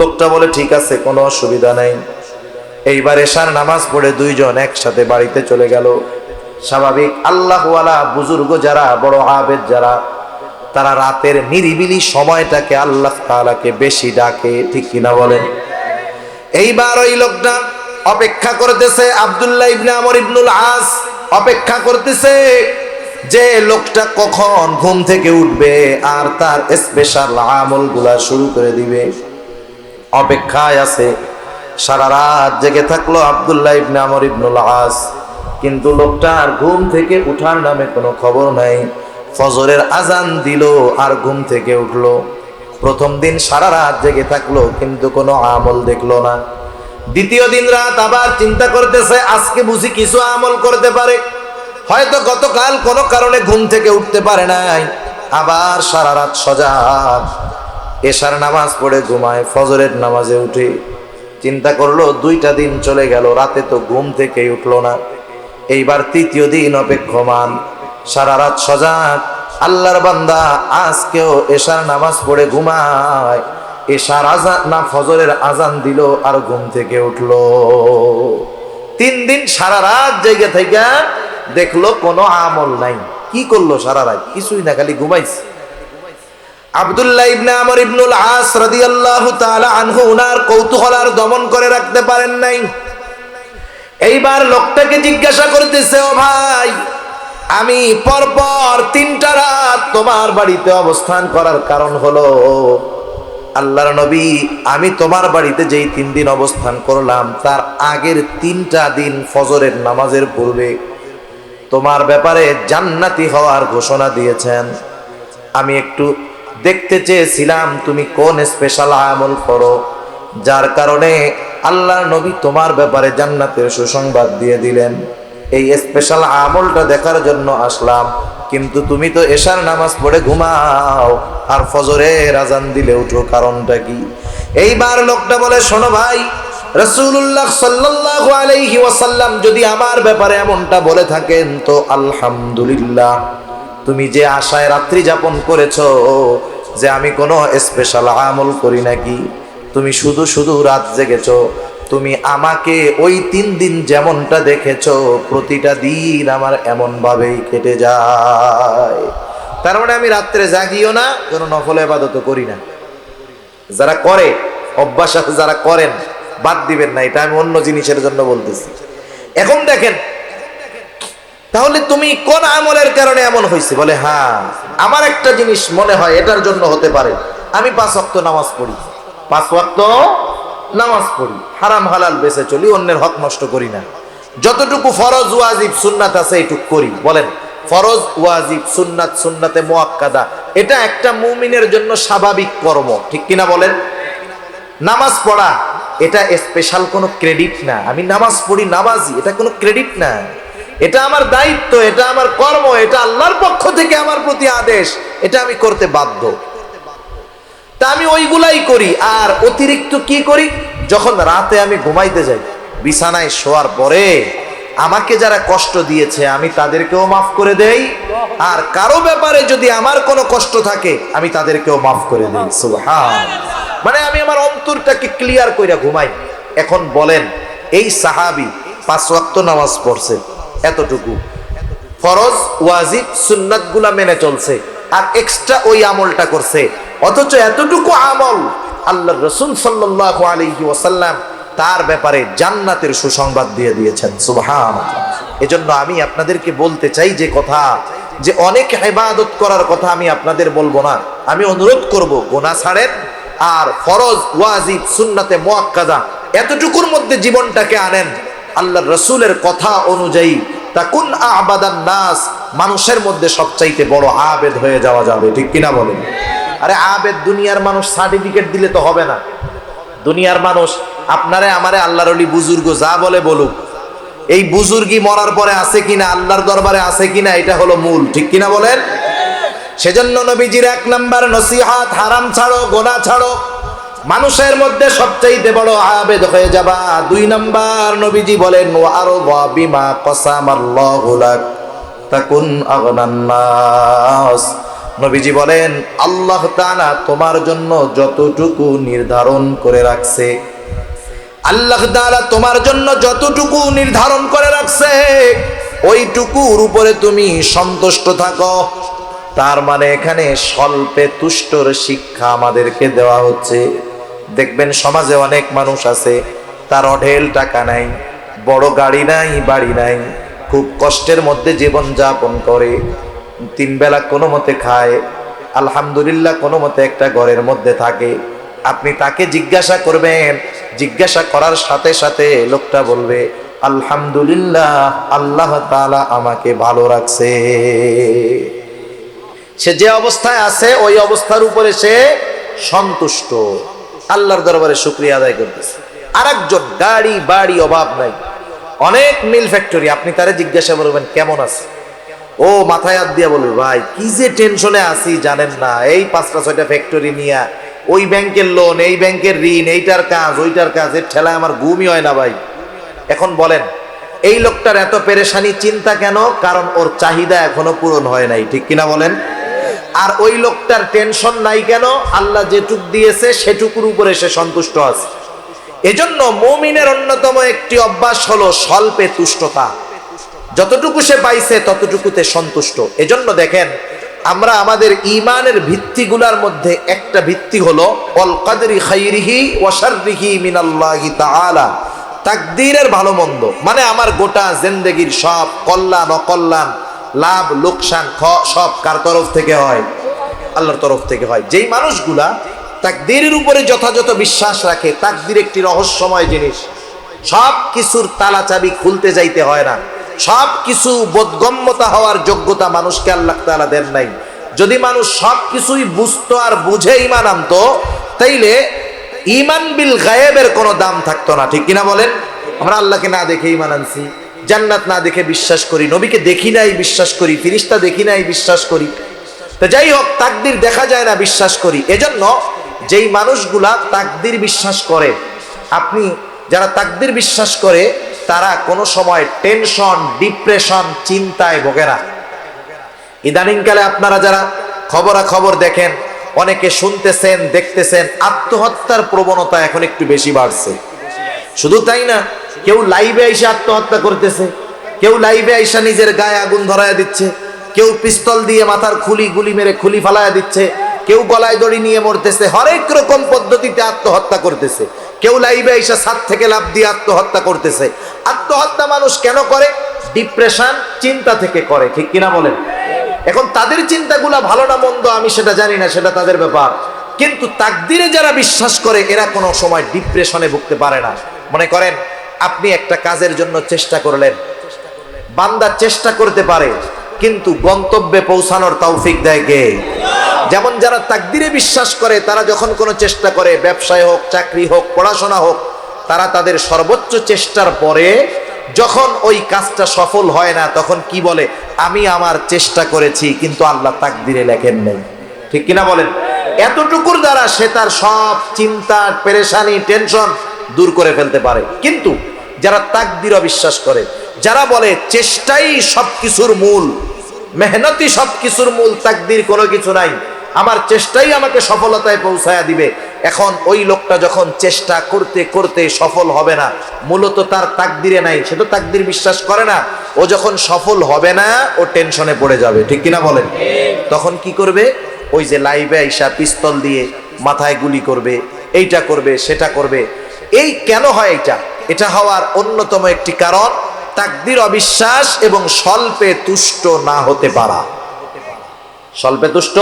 লোকটা বলে, ঠিক আছে, কোনো অসুবিধা নাই। এইবার এশার নামাজ পড়ে 2 জন একসাথে বাড়িতে চলে গেল। স্বাভাবিক আল্লাহওয়ালা বুজুর্গ যারা, বড় আবেদ যারা, তারা রাতের নিরিবিলি সময়টাকে আল্লাহ তাআলাকে বেশি ডাকে, ঠিক কিনা বলেন? এইবার ওই লোকটা অপেক্ষা করতেছে, আব্দুল্লাহ ইবনে আমর ইবনুল আস অপেক্ষা করতেছে যে লোকটা কখন ঘুম থেকে উঠবে আর তার স্পেশাল আমলগুলা শুরু করে দিবে, অপেক্ষায় আছে। সারা রাত জেগে থাকলো আব্দুল্লাহ ইবনে আমর ইবনুল আস, কিন্তু লোকটার ঘুম থেকে উঠার নামে কোনো খবর নাই। ফজরের আজান দিল আর ঘুম থেকে উঠলো। প্রথম দিন সারা রাত জেগে থাকলো কিন্তু কোনো আমল দেখলো না। দ্বিতীয় দিন রাত আবার চিন্তা করতেছে আজকে বুঝি কিছু আমল করতে পারে, হয়তো গতকাল কোনো কারণে ঘুম থেকে উঠতে পারে নাই। আবার সারা রাত সজাগ, এশার নামাজ পড়ে ঘুমায়, ফজরের নামাজে উঠে চিন্তা করলো 2টা দিন চলে গেল, রাতে তো ঘুম থেকেই উঠলো না। এইবার তৃতীয় দিন অপেক্ষমান, সারা রাত সজাগ, আল্লাহর বান্দা আজকেও এশার নামাজ পড়ে ঘুমায়। এশার আজান না ফজরের আজান দিল আর ঘুম থেকে উঠলো। 3 দিন সারা রাত জেগে থেকে দেখলো কোনো আমল নাই। কি করলো সারা রাত? কিছুই না, খালি ঘুমাইছে। আব্দুল্লাহ ইবনে আমর ইবনুল আস রাদিয়াল্লাহু তাআলা আনহু উনার কৌতূহল আর দমন করে রাখতে পারেন নাই। এইবার লোকটাকে জিজ্ঞাসা করতেছে, ও ভাই, আমি পরপর 3টা রাত তোমার বাড়িতে অবস্থান করার কারণ হলো, আল্লাহর নবী, আমি তোমার বাড়িতে যেই 3 দিন অবস্থান করলাম তার আগের 3টা দিন ফজরের নামাজের পূর্বে তোমার ব্যাপারে জান্নাতি হওয়ার ঘোষণা দিয়েছেন। আমি একটু দেখতে চেয়েছিলাম তুমি কোন স্পেশাল আমল করো যার কারণে আল্লাহর নবী তোমার ব্যাপারে জান্নাতের সুসংবাদ দিয়ে দিলেন। এই স্পেশাল আমলটা দেখার জন্য আসলাম, কিন্তু তুমি তো এশার নামাজ পড়ে ঘুমাও আর ফজরের আজান দিলে উঠো, কারণটা কি? এইবার লোকটা বলে, শোনো ভাই, রাসূলুল্লাহ সাল্লাল্লাহু আলাইহি ওয়াসাল্লাম যদি আমার ব্যাপারে এমনটা বলে থাকেন তো আলহামদুলিল্লাহ। তুমি যে আশায় রাত্রি যাপন করেছো যে আমি কোনো স্পেশাল আমল করি নাকি, তুমি শুধু শুধু রাত জেগেছো। তুমি আমাকে ওই 3 দিন যেমনটা দেখেছো প্রতিটা দিন আমার এমন ভাবেই কেটে যায়। তার মানে আমি রাত্রে জাগিও না, কোনো নফল ইবাদতও করি না। যারা করে অভ্যাস আছে, যারা করেন বাদ দিবেন না, এটা আমি অন্য জিনিসের জন্য বলতেছি। এখন দেখেন, তাহলে তুমি কোন আমলের কারণে এমন হয়েছে? বলে, হ্যাঁ, আমার একটা জিনিস মনে হয় এটার জন্য হতে পারে। আমি 5 ওয়াক্ত নামাজ পড়ি, 5 ওয়াক্ত নামাজ পড়ি, হারাম হালাল বেঁচে চলি, অন্যের হক নষ্ট করি না। যতটুকু ফরজ ওয়াজিব সুন্নাত আছে এইটুকু করি। বলেন, ফরজ ওয়াজিব সুন্নাত, সুন্নাতে মুআক্কাদা, এটা একটা মুমিনের জন্য স্বাভাবিক কর্ম, ঠিক কিনা বলেন? নামাজ পড়া এটা স্পেশাল কোনো ক্রেডিট না। আমি নামাজ পড়ি, নামাজি, এটা কোনো ক্রেডিট না। এটা আমার দায়িত্ব, এটা আমার কর্ম, এটা আল্লাহর পক্ষ থেকে আমার প্রতি আদেশ, এটা আমি করতে বাধ্য। তা আমি ওইগুলাই করি। আর অতিরিক্ত কি করি? যখন রাতে আমি ঘুমাইতে যাই, বিছানায় শোয়ার পরে আমাকে যারা কষ্ট দিয়েছে আমি তাদেরকেও মাফ করে দেই, আর কারো ব্যাপারে যদি আমার কোনো কষ্ট থাকে আমি তাদেরকেও মাফ করে দেই। সুবহান। মানে আমি আমার অন্তরটাকে ক্লিয়ার কইরা ঘুমাই। এখন বলেন, এই সাহাবী 5 ওয়াক্ত নামাজ পড়ছে, এতটুকু ফরজ ওয়াজিব সুন্নাতগুলা মেনে চলছে, আর এক্সট্রা ওই আমলটা করছে, অথচ এতটুকু আমল আল্লাহর রাসূল সাল্লাল্লাহু আলাইহি ওয়াসাল্লাম তার ব্যাপারে জান্নাতের সুসংবাদ দিয়ে দিয়েছেন। সুবহানাল্লাহ। এজন্য আমি আপনাদেরকে বলতে চাই যে কথা, যে অনেক ইবাদত করার কথা আমি আপনাদের বলবো না, আমি অনুরোধ করব গুনাহ ছাড়েন, আর ফরজ ওয়াজিব সুন্নাতে মুআক্কাদা এতটুকুর মধ্যে জীবনটাকে আনেন। আল্লাহর রাসূলের কথা অনুযায়ী তাকুন আবাদান নাস, মানুষের মধ্যে সবচাইতে বড় আবেদ হয়ে যাওয়া যাবে, ঠিক কিনা বলেন? আরে আবেদ দুনিয়ার মানুষ সার্টিফিকেট দিলে তো হবে না। দুনিয়ার মানুষ আপনারে আমারে আল্লাহর ওলি বুজুর্গ যা বলে বলুক, এই বুজুর্গি মরার পরে আছে কিনা, আল্লাহর দরবারে আছে কিনা, এটা হলো মূল, ঠিক কিনা বলেন? সেজন্য নবীজির 1 নাম্বার নসিহত, হারাম ছাড়ো, গুনাহ ছাড়ো, মানুষের মধ্যে সবচাইতে বড় আবেদ হয়ে যাবা। 2 নাম্বার নবীজি বলেন, ওয়া আরদা বিমা কাসামাল্লাহু লাক তাকুন আগনান নাস। নবীজি বলেন, আল্লাহ তাআলা তোমার জন্য যতটুকু নির্ধারণ করে রাখছে, আল্লাহ তাআলা তোমার জন্য যতটুকু নির্ধারণ করে রাখছে ওইটুকুর উপরে তুমি সন্তুষ্ট থাকো। তার মানে এখানে স্বল্পে তুষ্টর শিক্ষা আমাদেরকে দেওয়া হচ্ছে। দেখবেন সমাজে অনেক মানুষ আছে, তার অঢেল টাকা নাই, বড় গাড়ি নাই, বাড়ি নাই, খুব কষ্টের মধ্যে জীবন যাপন করে। তিন বেলা কোনো মতে খায়, আলহামদুলিল্লাহ কোনো মতে একটা ঘরের মধ্যে থাকে, আপনি তাকে জিজ্ঞাসা করবেন, জিজ্ঞাসা করার সাথে সাথে লোকটা বলবে আলহামদুলিল্লাহ, আল্লাহ তাআলা আমাকে ভালো রাখছে। সে যে অবস্থায় আছে ওই অবস্থার উপরে সে সন্তুষ্ট, আল্লাহর দরবারে শুকরিয়া আদায় করতেছে। আরেকজন গাড়ি বাড়ি অভাব নাই, অনেক মিল ফ্যাক্টরি, আপনি তারে জিজ্ঞাসা করবেন কেমন আছে, ও মাথায় হাত দিয়া বলবে ভাই কি যে টেনশনে আছি জানেন না, এই 5টা 6টা ফ্যাক্টরি নিয়ে, ওই ব্যাংকের লোন, এই ব্যাংকের ঋণ, এইটার কাজ ওইটার কাজ, এর ঠেলায় আমার ঘুমই হয় না ভাই। এখন বলেন এই লোকটার এত পেরেশানি চিন্তা কেন? কারণ ওর চাহিদা এখনো পূরণ হয় নাই, ঠিক কিনা বলেন? আর ওই লোকটার টেনশন নাই কেন? আল্লাহ যেটুক দিয়েছে সেটুকুর উপরে সে সন্তুষ্ট আছে। এজন্য মুমিনের অন্যতম একটি অভ্যাস হলো স্বল্পে তুষ্টতা, যতটুকু সে পাইছে ততটুকুতে সন্তুষ্ট। এজন্য দেখেন আমরা আমাদের ঈমানের ভিত্তিগুলোর মধ্যে একটা ভিত্তি হলো অল কদরি খাইরিহি ওয়া শাররিহি মিনাল্লাহি তাআলা, তাকদীরের ভালো মন্দ, মানে আমার গোটা জিন্দেগীর সব কল্যাণ অকল্যাণ, লাভ লোকসান সব কার তরফ থেকে হয়? আল্লাহর তরফ থেকে হয়। যেই মানুষগুলা তাকদীরের উপরে যথাযথ বিশ্বাস রাখে, তাকদীর একটি রহস্যময় জিনিস, সব কিছুর তালা চাবি খুলতে যাইতে হয় না, সব কিছু বোধগম্যতা হওয়ার যোগ্যতা মানুষকে আল্লাহ তাআলা দেন নাই। যদি মানুষ সব কিছুই বুঝতো আর বুঝে ঈমান আনতো, তাইলে ঈমান বিল গায়েবের কোনো দাম থাকতো না, ঠিক কিনা বলেন? আমরা আল্লাহকে না দেখে ঈমান আনছি, জান্নাত না দেখে বিশ্বাস করি, নবীকে দেখি নাই বিশ্বাস করি, ফেরেশতা দেখি নাই বিশ্বাস করি, তো যাই হোক তাকদীর দেখা যায় না বিশ্বাস করি। এজন্য যেই মানুষগুলা তাকদীর বিশ্বাস করে, আপনি যারা তাকদীর বিশ্বাস করে তারা কোনো সময় টেনশন, ডিপ্রেশন, চিন্তায় ভোগে না। ইদানিংকালে আপনারা যারা খবরাখবর দেখেন, অনেকে শুনতেছেন দেখতেছেন, আত্মহত্যার প্রবণতা এখন একটু বেশি বাড়ছে। শুধু তাই না, কেউ লাইভে আইসা আত্মহত্যা করতেছে, কেউ লাইভে আইসা নিজের গায়ে আগুন ধরায়া দিচ্ছে, কেউ পিস্তল দিয়ে মাথার খুলি গুলি মেরে খুলি ফালায়া দিচ্ছে, কেউ গলায় দড়ি নিয়ে মরতেছে, হরেক রকম পদ্ধতিতে আত্মহত্যা করতেছে, কেউ লাইভে আইসা ছাদ থেকে লাফ দিয়ে আত্মহত্যা করতেছে। আত্মহত্যা মানুষ কেন করে? ডিপ্রেশন, চিন্তা থেকে করে, ঠিক কিনা বলেন? এখন তাদের চিন্তাগুলা ভালো না মন্দ আমি সেটা জানি না, সেটা তাদের ব্যাপার, কিন্তু তাকদীরে যারা বিশ্বাস করে এরা কোনো সময় ডিপ্রেশনে ভুগতে পারে না। মনে করেন আপনি একটা কাজের জন্য চেষ্টা করলেন, বান্দা চেষ্টা করতে পারে কিন্তু গন্তব্যে পৌঁছানোর তৌফিক দেয় কে? যেমন যারা তাকদীরে বিশ্বাস করে তারা যখন কোনো চেষ্টা করে, ব্যবসায় হোক, চাকরি হোক, পড়াশোনা হোক, তারা তাদের সর্বোচ্চ চেষ্টার পরে যখন ওই কাজটা সফল হয় না তখন কি বলে? আমি আমার চেষ্টা করেছি কিন্তু আল্লাহ তাকদীরে লেখেন নাই, ঠিক কিনা বলেন? এতটুকুর দ্বারা সে তার সব চিন্তা, পেরেশানি, টেনশন দূর করে ফেলতে পারে। কিন্তু যারা তাকদীর অবিশ্বাস করে, যারা বলে চেষ্টাই সবকিছুর মূল, মেহনতই সবকিছুর মূল, তাকদীর কোনো কিছু নাই, আমার চেষ্টাই আমাকে সফলতায় পৌঁছায়া দিবে, এখন ওই লোকটা যখন চেষ্টা করতে করতে সফল হবে না, মূলত তার তাকদীরে নাই, সে তো তাকদীর বিশ্বাস করে না, ও যখন সফল হবে না ও টেনশনে পড়ে যাবে, ঠিক কিনা বলেন? তখন কি করবে? ওই যে লাইভে আইসা পিস্তল দিয়ে মাথায় গুলি করবে, এইটা করবে, সেটা করবে। এই কেন হয়? এটা হওয়ার অন্যতম একটি কারণ তাকদীর অবিশ্বাস এবং স্বল্পে তুষ্ট না হতে পারা। স্বল্পে তুষ্ট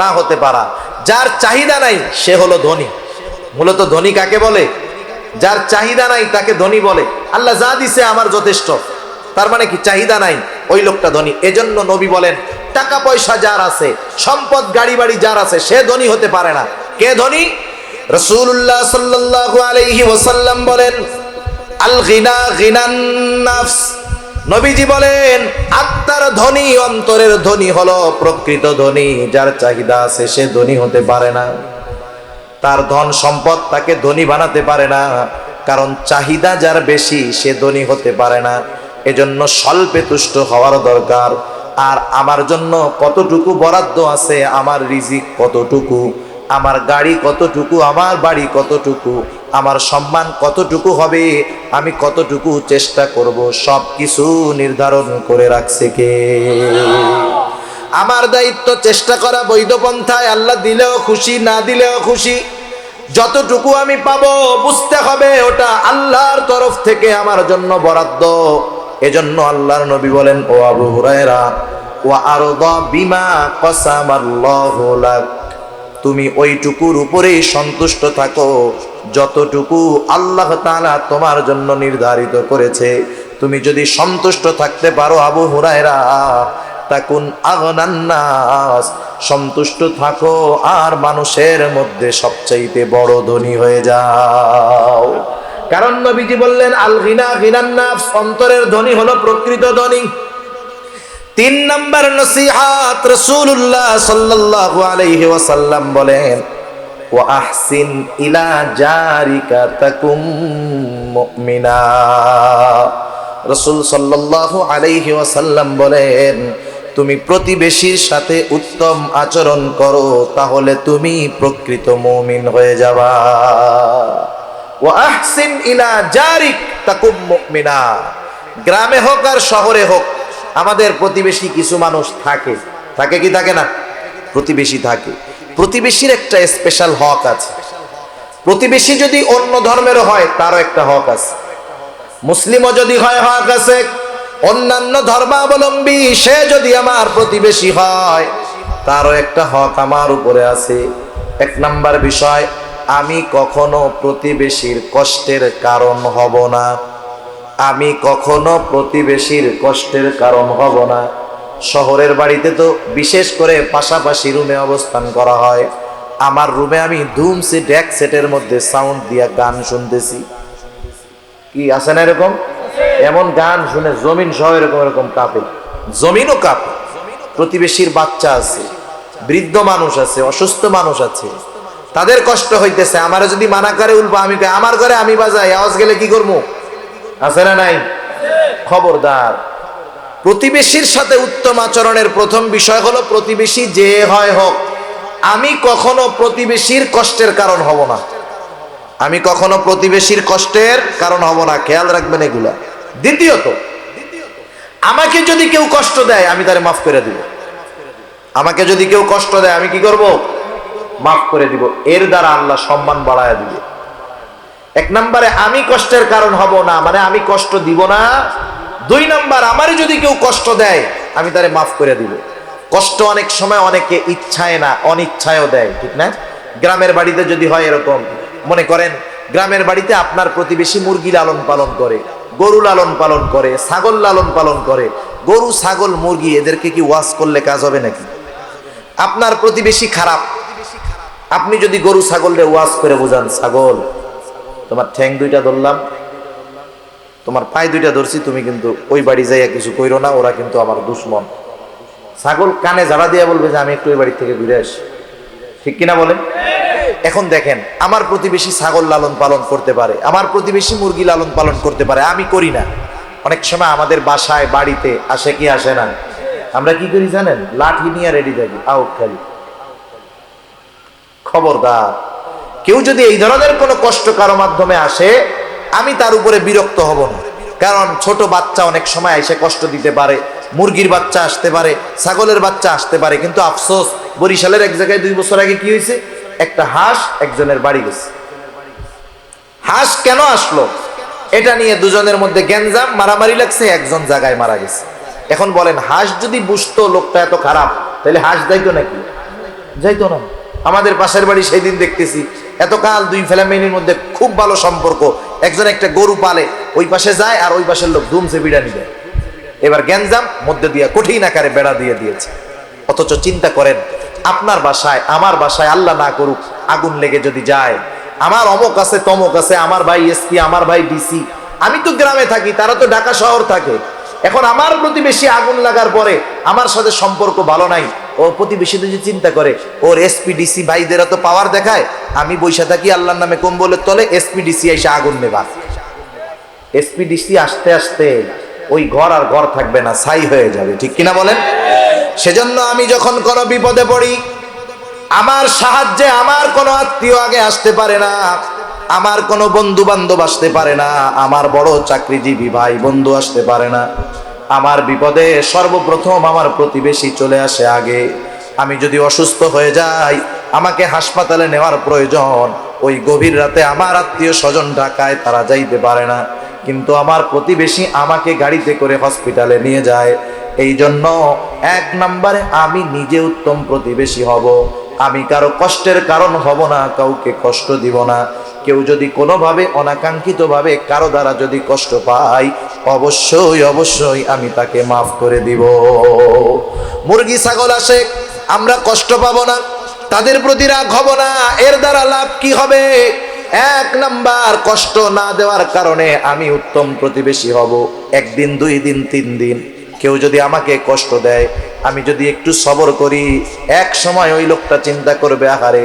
না হতে পারা। যার চাহিদা নাই সে হলো ধনী। মূলত ধনী কাকে বলে? যার চাহিদা নাই তাকে ধনী বলে। আল্লাহ যা দিছে আমার যথেষ্ট, তার মানে কি? চাহিদা নাই, ওই লোকটা ধনী। এজন্য নবী বলেন টাকা পয়সা যার আছে, সম্পদ গাড়ি বাড়ি যার আছে, সে ধনী হতে পারে না। কে ধনী? রাসূলুল্লাহ সাল্লাল্লাহু আলাইহি ওয়াসাল্লাম বলেন আল গিনা গিনান নাফস। নবীজি বলেন আত্মার ধনী, অন্তরের ধনী হলো প্রকৃত ধনী। যার চাহিদা আছে সে ধনী হতে পারে না, তার ধন সম্পদ তাকে ধনী বানাতে পারে না, কারণ চাহিদা যার বেশি সে ধনী হতে পারে না। এজন্য স্বল্পে তুষ্ট হওয়ার দরকার। আর আমার জন্য কতটুকু বরাদ্দ আছে, আমার রিজিক কতটুকু, আমার গাড়ি কতটুকু, আমার বাড়ি কতটুকু, আমার সম্মান কতটুকু হবে, আমি কতটুকু চেষ্টা করব, সব কিছু নির্ধারণ করে রাখছে কে? আমার দায়িত্ব চেষ্টা করা বৈধ পন্থায়, আল্লাহ দিলেও খুশি, না দিলেও খুশি। যতটুকু আমি পাবো বুঝতে হবে ওটা আল্লাহর তরফ থেকে আমার জন্য বরাদ্দ। এজন্য আল্লাহর নবী বলেন, ও আবু হুরায়রা, ওয়া আরদা বিমা কাসামাল্লাহু লাক, তুমি ওইটুকুর উপরেই সন্তুষ্ট থাকো যতটুকু আল্লাহ তাআলা তোমার জন্য নির্ধারিত করেছে। তুমি যদি সন্তুষ্ট থাকতে পারো আবু হুরায়রা, তাকুন আগনান নাস, সন্তুষ্ট থাকো আর মানুষের মধ্যে সবচাইতে বড় ধনী হয়ে যাও। কারণ নবীজি বললেন আল গিনা গিনান নাফস, অন্তরের ধনী হলো প্রকৃত ধনী। 3 নাম্বার নসিহত, রাসূলুল্লাহ সাল্লাল্লাহু আলাইহি ওয়াসাল্লাম বলেন ওয়া আহসিন ইলা জারিকা তাকুম মুমিনা। রাসূল সাল্লাল্লাহু আলাইহি ওয়াসাল্লাম বলেন, তুমি প্রতিবেশীর সাথে উত্তম আচরণ করো, তাহলে তুমি প্রকৃত মুমিন হয়ে যাবা। ওয়া আহসিন ইলা জারিক তাকুম মুমিনা। গ্রামে হোক আর শহরে হোক, আমাদের প্রতিবেশী কিছু মানুষ থাকে, থাকে কি থাকে না? প্রতিবেশী থাকে। প্রতিবেশীর একটা স্পেশাল হক আছে। প্রতিবেশী যদি অন্য ধর্মেরও হয় তারও একটা হক আছে। মুসলিমও যদি হয় হক আছে, অন্যান্য ধর্মাবলম্বী সে যদি আমার প্রতিবেশী হয় তারও একটা হক আমার উপরে আছে। 1 নাম্বার বিষয়, আমি কখনো প্রতিবেশীর কষ্টের কারণ হব না। আমি কখনো প্রতিবেশীর কষ্টের কারণ হব না। শহরের বাড়িতে তো বিশেষ করে পাশাপাশি রুমে অবস্থান করা হয়। আমার রুমে আমি ধুমসি ডেক সেটের মধ্যে সাউন্ড দিয়া গান শুনতেছি, কি আছে না এরকম? এমন গান শুনে জমিন সহ এরকম এরকম কাঁপে, জমিনও কাঁপে। প্রতিবেশীর বাচ্চা আছে, বৃদ্ধ মানুষ আছে, অসুস্থ মানুষ আছে, তাদের কষ্ট হইতেছে। আমারে যদি মানা করে উল্পা, আমি কই আমার ঘরে আমি বাজাই, আওয়াজ গেলে কি করবো? আছে না নাই? খবরদার। প্রতিবেশীর সাথে উত্তম আচরণের প্রথম বিষয় হলো, প্রতিবেশী যে হয় হোক, আমি কখনো প্রতিবেশীর কষ্টের কারণ হব না। আমি কখনো প্রতিবেশীর কষ্টের কারণ হব না, খেয়াল রাখবেন এগুলা। দ্বিতীয়ত, আমাকে যদি কেউ কষ্ট দেয় আমি তারে মাফ করে দিব। আমাকে যদি কেউ কষ্ট দেয় আমি কি করব? মাফ করে দিব। এর দ্বারা আল্লাহ সম্মান বাড়ায় দিবে। 1 নম্বরে আমি কষ্টের কারণ হব না, মানে আমি কষ্ট দিব না। 2 নম্বর, আমারে যদি কেউ কষ্ট দেয় আমি তারে মাফ করে দিব। কষ্ট অনেক সময় অনেকে ইচ্ছায় না, অনিচ্ছায়ও দেয়, ঠিক না? গ্রামের বাড়িতে যদি হয় এরকম, মনে করেন গ্রামের বাড়িতে আপনার প্রতিবেশী মুরগি লালন পালন করে, গরু লালন পালন করে, ছাগল লালন পালন করে। গরু, ছাগল, মুরগি এদেরকে কি ওয়াজ করলে কাজ হবে নাকি? আপনার প্রতিবেশী খারাপ, আপনি যদি গরু ছাগলরে ওয়াজ করে বোঝান, ছাগল তোমার ঠ্যাং 2টা ধরলাম, তোমার পায়ে 2টা ধরছি, তুমি কিন্তু ওই বাড়ি যাইয়া কিছু কইরো না, ওরা কিন্তু আমার দুশ্মন। ছাগল কানে ঝাড়া দিয়া বলবে যে আমি একটু ওই বাড়ি থেকে ঘুরে আসি, ঠিক কিনা বলেন? এখন দেখেন, আমার প্রতিবেশী ছাগল লালন পালন করতে পারে, আমার প্রতিবেশী মুরগি লালন পালন করতে পারে, আমি করি না। অনেক সময় আমাদের বাসায় বাড়িতে আসে কি আসে না, আমরা কি করি জানেন? লাঠি নিয়ে রেডি থাকি, আউট খালি। খবরদার, কেউ যদি এই ধরনের কোনো কষ্ট কারো মাধ্যমে আসে, আমি তার উপরে বিরক্ত হব না। কারণ ছোট বাচ্চা অনেক সময় এসে কষ্ট দিতে পারে, মুরগির বাচ্চা আসতে পারে, ছাগলের বাচ্চা আসতে পারে। কিন্তু আফসোস, বরিশালের এক জায়গায় 2 বছর আগে কি হয়েছে, একটা হাঁস একজনের বাড়ি গেছে। হাঁস কেন আসলো এটা নিয়ে দুজনের মধ্যে গ্যাঞ্জাম, মারামারি লাগছে, একজন জায়গায় মারা গেছে। এখন বলেন, হাঁস যদি বুঝতো লোকটা এত খারাপ, তাহলে হাঁস যাইতো নাকি? যাইতো না। আমাদের পাশের বাড়ি সেই দিন দেখতেছি, এতকাল 2 ফ্যামিলির মধ্যে খুব ভালো সম্পর্ক, একজন একটা গরু পালে, ওই পাশে যায় আর ওই পাশের লোক ধুমসে বিড়ানি দেয়। এবার গ্যাঞ্জাম মধ্যে দিয়া কঠিন আকারে বেড়া দিয়ে দিয়েছে। অথচ চিন্তা করেন, আপনার বাসায়, আমার বাসায় আল্লাহ না করুক আগুন লেগে যদি যায়, আমার অমক আছে, তমক আছে, আমার ভাই এসপি, আমার ভাই ডিসি, আমি তো গ্রামে থাকি, তারা তো ঢাকা শহর থাকে। এখন আমার প্রতিবেশী আগুন লাগার পরে আমার সাথে সম্পর্ক ভালো নাই, ও প্রতিবেশী যদি চিন্তা করে ওর এসপি ডিসি ভাইদেরা তো পাওয়ার দেখায়, আমি বৈশা থাকি আল্লাহর নামে কম্বলের তলে, এসপি ডিসি এসে আগুন নেবার। এসপি ডিসি আসতে আসতে ওই ঘর আর ঘর থাকবে না, ছাই হয়ে যাবে, ঠিক কিনা বলেন? সেজন্য আমি যখন কোনো বিপদে পড়ি, আমার সাহায্যে আমার কোনো আত্মীয় আগে আসতে পারে না, আমার কোনো বন্ধু বান্ধব আসতে পারে না, আমার বড় চাকরিজীবী ভাই বন্ধু আসতে পারে না। আমার বিপদে সর্বপ্রথম আমার প্রতিবেশী চলে আসে আগে। আমি যদি অসুস্থ হয়ে যাই, আমাকে হাসপাতালে নেওয়ার প্রয়োজন, ওই গভীর রাতে আমার আত্মীয় স্বজন ঢাকায়, তারা যাইতে পারে না, কিন্তু আমার প্রতিবেশী আমাকে গাড়িতে করে হসপিটালে নিয়ে যায়। এই জন্য 1 নম্বরে আমি নিজে উত্তম প্রতিবেশী হব। আমি কারো কষ্টের কারণ হব না, কাউকে কষ্ট দিব না। কেউ যদি কোনোভাবে অনাকাঙ্ক্ষিতভাবে কারো দ্বারা যদি কষ্ট পাই, অবশ্যই অবশ্যই আমি তাকে মাফ করে দিব। মুরগি ছাগল আসে, আমরা কষ্ট পাবো না, তাদের প্রতি রাগ হব না, এর দ্বারা লাভ কি হবে? 1 নাম্বার, কষ্ট না দেওয়ার কারণে আমি উত্তম প্রতিবেশী হব। 1 দিন 2 দিন 3 দিন কেউ যদি আমাকে কষ্ট দেয়, আমি যদি একটু সবর করি, এক সময় ওই লোকটা চিন্তা করবে, আহারে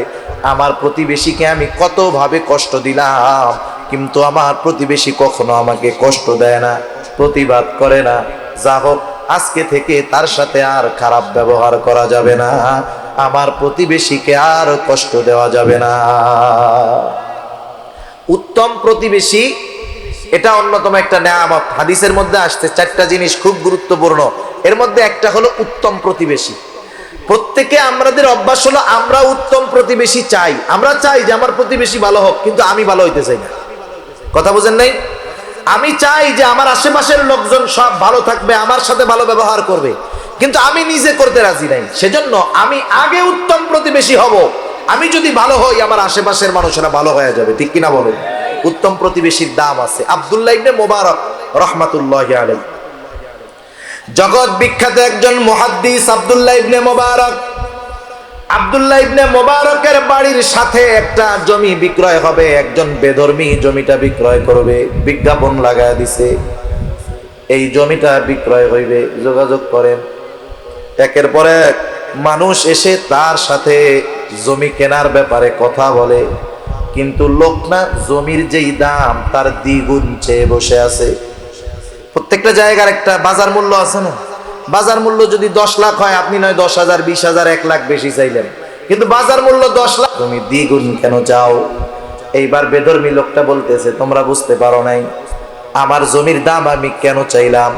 আমার প্রতিবেশীকে আমি কতভাবে কষ্ট দিলাম, কিন্তু আমার প্রতিবেশী কখনো আমাকে কষ্ট দেয় না, প্রতিবাদ করে না। যা হোক, আজকে থেকে তার সাথে আর খারাপ ব্যবহার করা যাবে না, আমার প্রতিবেশীকে আর কষ্ট দেওয়া যাবে না। উত্তম প্রতিবেশী এটা অন্যতম একটা নেয়ামত। হাদিসের মধ্যে আসছে 4টা জিনিস খুব গুরুত্বপূর্ণ, এর মধ্যে একটা হলো উত্তম প্রতিবেশী। প্রত্যেকে আমাদের অভ্যাস হলো আমরা উত্তম প্রতিবেশী চাই, আমরা চাই যে আমার প্রতিবেশী ভালো হোক, কিন্তু আমি ভালো হইতে চাই না। কথা বুঝেন নাই? আমি চাই যে আমার আশেপাশের লোকজন সব ভালো থাকবে, আমার সাথে ভালো ব্যবহার করবে, কিন্তু আমি নিজে করতে রাজি নাই। সেজন্য আমি আগে উত্তম প্রতিবেশী হব। আমি যদি ভালো হই, আমার আশেপাশের মানুষেরা ভালো হয়ে যাবে, ঠিক কিনা বলেন? উত্তম প্রতিবেশীর দাম আছে। আব্দুল্লাহ ইবনে মুবারক রাহমাতুল্লাহি আলাইহি, জগৎ বিখ্যাত একজন মুহাদ্দিস আব্দুল্লাহ ইবনে মুবারক। আব্দুল্লাহ ইবনে মুবারকের বাড়ির সাথে একটা জমি বিক্রয় হবে, একজন বেধর্মী জমিটা বিক্রয় করবে, বিজ্ঞাপন লাগায় দিছে এই জমিটা বিক্রয় হইবে, যোগাযোগ করেন। একের পর এক মানুষ এসে তার সাথে জমি কেনার ব্যাপারে কথা বলে, কিন্তু লোক না জমির যেই দাম তার দ্বিগুণ চেয়ে বসে আছে। প্রত্যেকটা জায়গার একটা বাজার মূল্য আছে না? বাজার মূল্য যদি 10 লাখ হয়, আপনি নয় 10,000, 20,000, 1 লাখ বেশি চাইলেন, কিন্তু বাজার মূল্য 10 লাখ, তুমি দ্বিগুণ কেন চাও? এইবার বেধর্মী লোকটা বলতেছে, তোমরা বুঝতে পারো নাই আমার জমির দাম আমি কেন চাইলাম।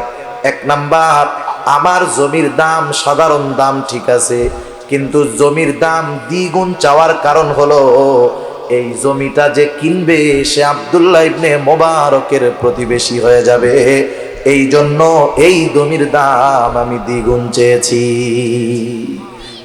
1 নাম্বার, আমার জমির দাম সাধারণ দাম ঠিক আছে, কিন্তু জমির দাম দ্বিগুণ চাওয়ার কারণ হলো এই জমিটা যে কিনবে সে আব্দুল্লাহ ইবনে মুবারকের প্রতিবেশী হয়ে যাবে, এই জন্য এই জমির দাম আমি দ্বিগুণ চেয়েছি।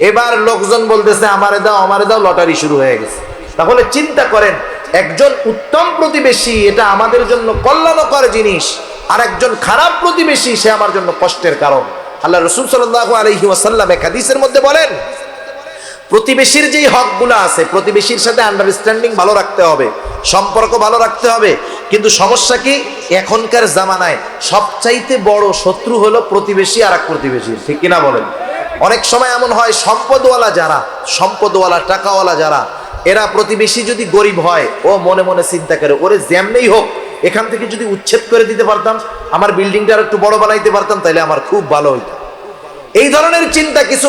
এবার লোকজন বলতেছে আমারে দাও, আমারে দাও, লটারি শুরু হয়ে গেছে। তাহলে চিন্তা করেন, একজন উত্তম প্রতিবেশী এটা আমাদের জন্য কল্যাণকর জিনিস, আর একজন খারাপ প্রতিবেশী সে আমার জন্য কষ্টের কারণ। আল্লাহ রাসূল সাল্লাল্লাহু আলাইহি ওয়াসাল্লাম এক হাদিসের মধ্যে বলেন, প্রতিবেশীর যেই হকগুলো আছে, প্রতিবেশীর সাথে আন্ডারস্ট্যান্ডিং ভালো রাখতে হবে, সম্পর্ক ভালো রাখতে হবে। কিন্তু সমস্যা কি, এখনকার জামানায় সবচাইতে বড় শত্রু হলো প্রতিবেশী আর এক প্রতিবেশী, ঠিক কিনা বলেন? অনেক সময় এমন হয়, সম্পদওয়ালা যারা, সম্পদওয়ালা টাকাওয়ালা যারা, এরা প্রতিবেশী যদি গরিব হয়, ও মনে মনে চিন্তা করে, ওরে যেমনেই হোক এখান থেকে যদি উচ্ছেদ করে দিতে পারতাম, আমার বিল্ডিংটা আর একটু বড় বানাইতে পারতাম, তাইলে আমার খুব ভালো হইতো। এই ধরনের চিন্তা কিছু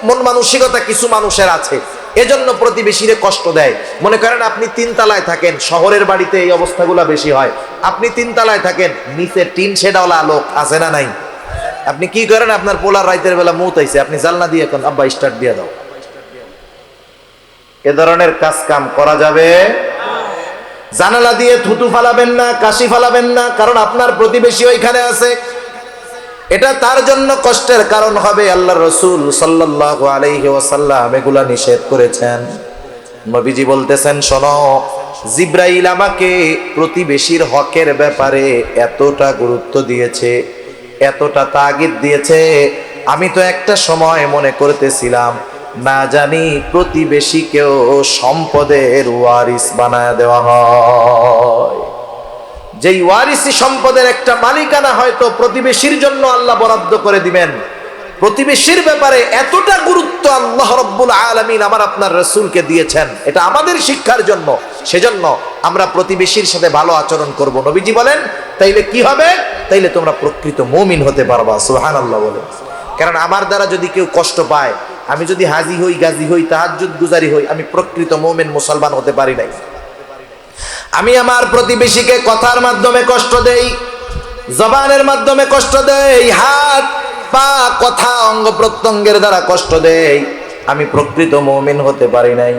মন মানসিকতা কিছু মানুষের আছে, এজন্য প্রতিবেশীরে কষ্ট দেয়। মনে করেন আপনি 3 তলায় থাকেন, শহরের বাড়িতে এই অবস্থাগুলো বেশি হয়। আপনি 3 তলায় থাকেন, নিচে টিন শেডওয়ালা লোক আছে না নাই? আপনি কি করেন, আপনার পোলার রাতের বেলা মৌত আইছে, আপনি জানলা দিয়ে এখন আব্বা স্টার্ট দিয়ে দাও। এ ধরনের কাজ কাম করা যাবে? জানালা দিয়ে থুতু ফালাবেন না, কাশি ফালাবেন না, কারণ আপনার প্রতিবেশী ওইখানে আছে, এটা তার জন্য কষ্টের কারণ হবে। আল্লাহর রাসূল সাল্লাল্লাহু আলাইহি ওয়াসাল্লাম এগুলা নিষেধ করেছেন। নবীজি বলতেছেন, শোনো, জিবরাইল আমাকে প্রতিবেশীর হকের ব্যাপারে এতটা গুরুত্ব দিয়েছে, এতটা তাগিদ দিয়েছে, আমি তো একটা সময় মনে করতেছিলাম না জানি প্রতিবেশীকেও সম্পদের ওয়ারিস বানায় দেওয়া হয়। যেই ওয়ারিসি সম্পদের একটা মালিকানা হয়তো প্রতিবেশীর জন্য আল্লাহ বরাদ্দ করে দিবেন। প্রতিবেশীর ব্যাপারে এতটা গুরুত্ব আল্লাহ রাব্বুল আলামিন আমার আপনার রাসূলকে দিয়েছেন, এটা আমাদের শিক্ষার জন্য। সেজন্য আমরা প্রতিবেশীর সাথে ভালো আচরণ করব। নবীজি বলেন, তাইলে কি হবে? তাইলে তোমরা প্রকৃত মুমিন হতে পারবা। সুবহানাল্লাহ বলেন। কারণ আমার দ্বারা যদি কেউ কষ্ট পায়, আমি যদি হাজি হই, গাজী হই, তাহাজ্জুদ গুজারি হই, আমি প্রকৃত মুমিন মুসলমান হতে পারি নাই। আমি আমার প্রতিবেশীকে কথার মাধ্যমে কষ্ট দেই, জবানের মাধ্যমে কষ্ট দেই, হাত পা কথা অঙ্গ প্রত্যঙ্গের দ্বারা কষ্ট দেই, আমি প্রকৃত মুমিন হতে পারি নাই।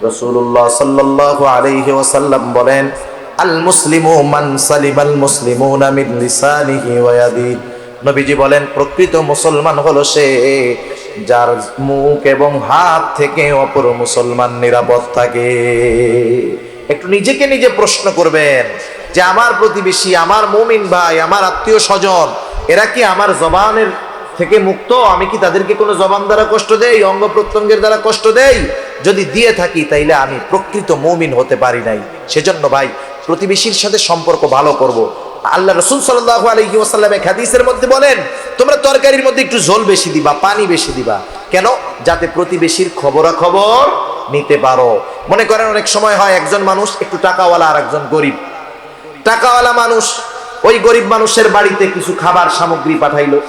রাসূলুল্লাহ সাল্লাল্লাহু আলাইহি ওয়াসাল্লাম বলেন, আল মুসলিমু মান সালিমাল মুসলিমুনা মিন লিসানিহি ওয়া ইয়াদিহি। নবীজি বলেন, প্রকৃত মুসলমান হলো সে যার মুখ এবং হাত থেকে অপর মুসলমান নিরাপদ থাকে। একটু নিজেকে নিজে প্রশ্ন করবেন যে আমার প্রতিবেশী, আমার মুমিন ভাই, আমার আত্মীয় স্বজন, এরা কি আমার জবানের থেকে মুক্ত? আমি কি তাদেরকে কোনো জবান দ্বারা কষ্ট দেই, অঙ্গ প্রত্যঙ্গের দ্বারা কষ্ট দেই? যদি দিয়ে থাকি তাইলে আমি প্রকৃত মুমিন হতে পারি নাই। সেজন্য ভাই প্রতিবেশীর সাথে সম্পর্ক ভালো করব। আল্লাহ রাসূল সাল্লাল্লাহু আলাইহি ওয়াসাল্লাম এক হাদিসের মধ্যে বলেন, তোমরা তরকারির মধ্যে একটু ঝোল বেশি দিবা, পানি বেশি দিবা। কেন? যাতে প্রতিবেশীর খবরাখবর নিতে পারো। মনে করেন অনেক সময় হয় একজন মানুষ একটু টাকাওয়ালা আর একজন গরিব। টাকাওয়ালা মানুষ ওই গরিব মানুষের বাড়িতে কিছু খাবার সামগ্রী পাঠাইলো।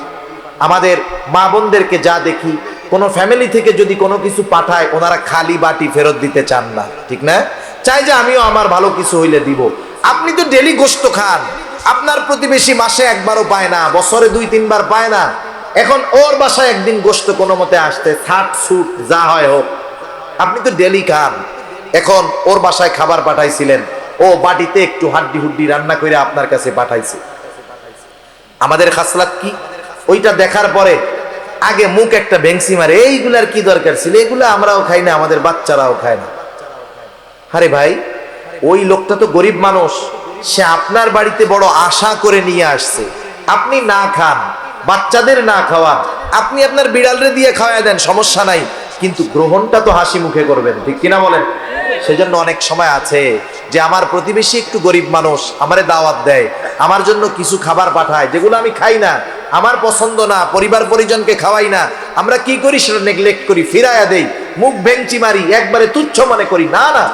আমাদের মা বোনদেরকে যা দেখি, কোনো ফ্যামিলি থেকে যদি কোনো কিছু পাঠায় ওনারা খালি বাটি ফেরত দিতে চান না, ঠিক না? চাই যে আমিও আমার ভালো কিছু হইলে দিব। আপনি তো ডেলি গোশত খান, আপনার প্রতিবেশী মাসে একবারও পায় না, বছরে 2-3 বার পায় না। এখন ওর বাসায় একদিন গোশত কোনো মতে আসতে, থাট সুট যা হয় হোক, আপনি তো ডেলি খান। এখন ওর বাসায় খাবার পাঠাইছিলেন, ও বাটিতে একটু হাড্ডি হুড্ডি রান্না করে আপনার কাছে পাঠাইছে। আমাদের খাসলাত কি? ওইটা দেখার পরে আগে মুখ একটা ভেংসি মারে, এইগুলার কি দরকার ছিল, এগুলো আমরাও খাই না, আমাদের বাচ্চারাও খায় না। আরে ভাই, ওই লোকটা তো গরিব মানুষ, সে আপনার বাড়িতে বড় আশা করে নিয়ে আসছে। আপনি না খান, বাচ্চাদের না খাওয়ান, আপনি আপনার বিড়ালরে দিয়ে খাওয়ায় দেন, সমস্যা নাই, কিন্তু গ্রহণটা তো হাসি মুখে করবেন, ঠিক কিনা বলেন? সেজন্য অনেক সময় আছে যে আমার প্রতিবেশী একটু গরিব মানুষ, আমারে দাওয়াত দেয়, আমার জন্য কিছু খাবার পাঠায় যেগুলো আমি খাই না, আমার পছন্দ না, পরিবার পরিজনকে খাওয়াই না। আমরা কি করি? সেটা নেগলেক্ট করি, ফিরাইয়া দেই, মুখ ভেঙচি মারি, একবারে তুচ্ছ মনে করি। না না,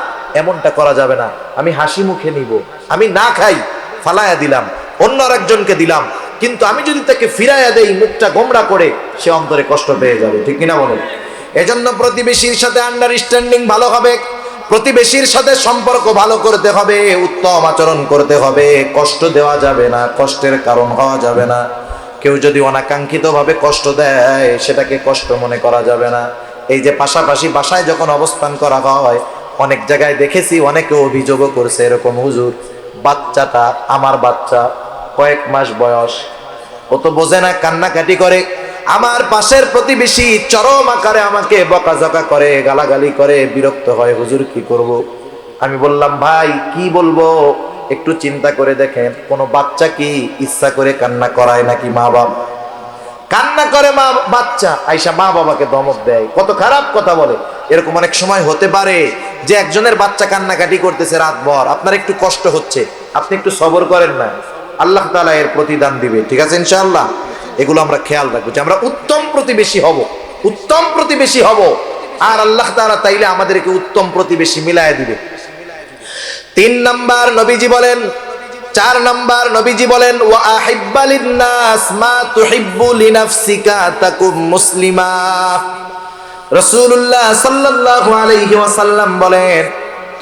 এমনটা করা যাবে না। আমি হাসি মুখে নিব, আমি না খাই, ফালায়া দিলাম, অন্য আরেকজনকে দিলাম, কিন্তু আমি যদি তাকে ফিরাইয়া দেই মুখটা গোমড়া করে, সে অন্তরে কষ্ট পেয়ে যাবে, ঠিক কিনা বলেন? এজন্য প্রতিবেশীর সাথে আন্ডারস্ট্যান্ডিং ভালো হবে, প্রতিবেশীর সাথে সম্পর্ক ভালো করতে হবে, উত্তম আচরণ করতে হবে, কষ্ট দেওয়া যাবে না, কষ্টের কারণ হওয়া যাবে না। কেউ যদি অনাকাঙ্ক্ষিতভাবে কষ্ট দেয় সেটাকে কষ্ট মনে করা যাবে না। এই যে পাশাপাশি বাসায় যখন অবস্থান করা হয়, অনেক জায়গায় দেখেছি অনেকে অভিযোগও করছে এরকম, হুজুর বাচ্চাটা আমার বাচ্চা, কয়েক মাস বয়স, ও তো বোঝে না, কান্নাকাটি করে, আমার পাশের প্রতিবেশী চরম আকারে আমাকে বকাঝকা করে, গালাগালি করে, বিরক্ত হয়, হুজুর কি করব? আমি বললাম, ভাই কি বলবো, একটু চিন্তা করে দেখেন, কোনো বাচ্চা কি ইচ্ছা করে কান্না করায় নাকি? মা বাবা কান্না করে, মা বাচ্চা আইসা মা বাবাকে ধমক দেয়, কত খারাপ কথা বলে। এরকম অনেক সময় হতে পারে যে একজনের বাচ্চা কান্নাকাটি করতেছে রাতভর, আপনার একটু কষ্ট হচ্ছে, আপনি একটু সবর করেন না, আল্লাহ তাআলা এর প্রতিদান দিবে, ঠিক আছে ইনশাআল্লাহ। এগুলো আমরা খেয়াল রাখবো যে আমরা উত্তম প্রতিবেশী হব, উত্তম প্রতিবেশী হব, আর আল্লাহ তাআলা তাইলে আমাদেরকে উত্তম প্রতিবেশী মিলায় দিবে। 3 নাম্বার নবীজি বলেন, 4 নাম্বার নবীজি বলেন, ওয়া আহিব্বা লিন-নাস মা তুহিব্বু লিনাফসিকা তাকুম মুসলিমা। রাসূলুল্লাহ সাল্লাল্লাহু আলাইহি ওয়াসাল্লাম বলেন,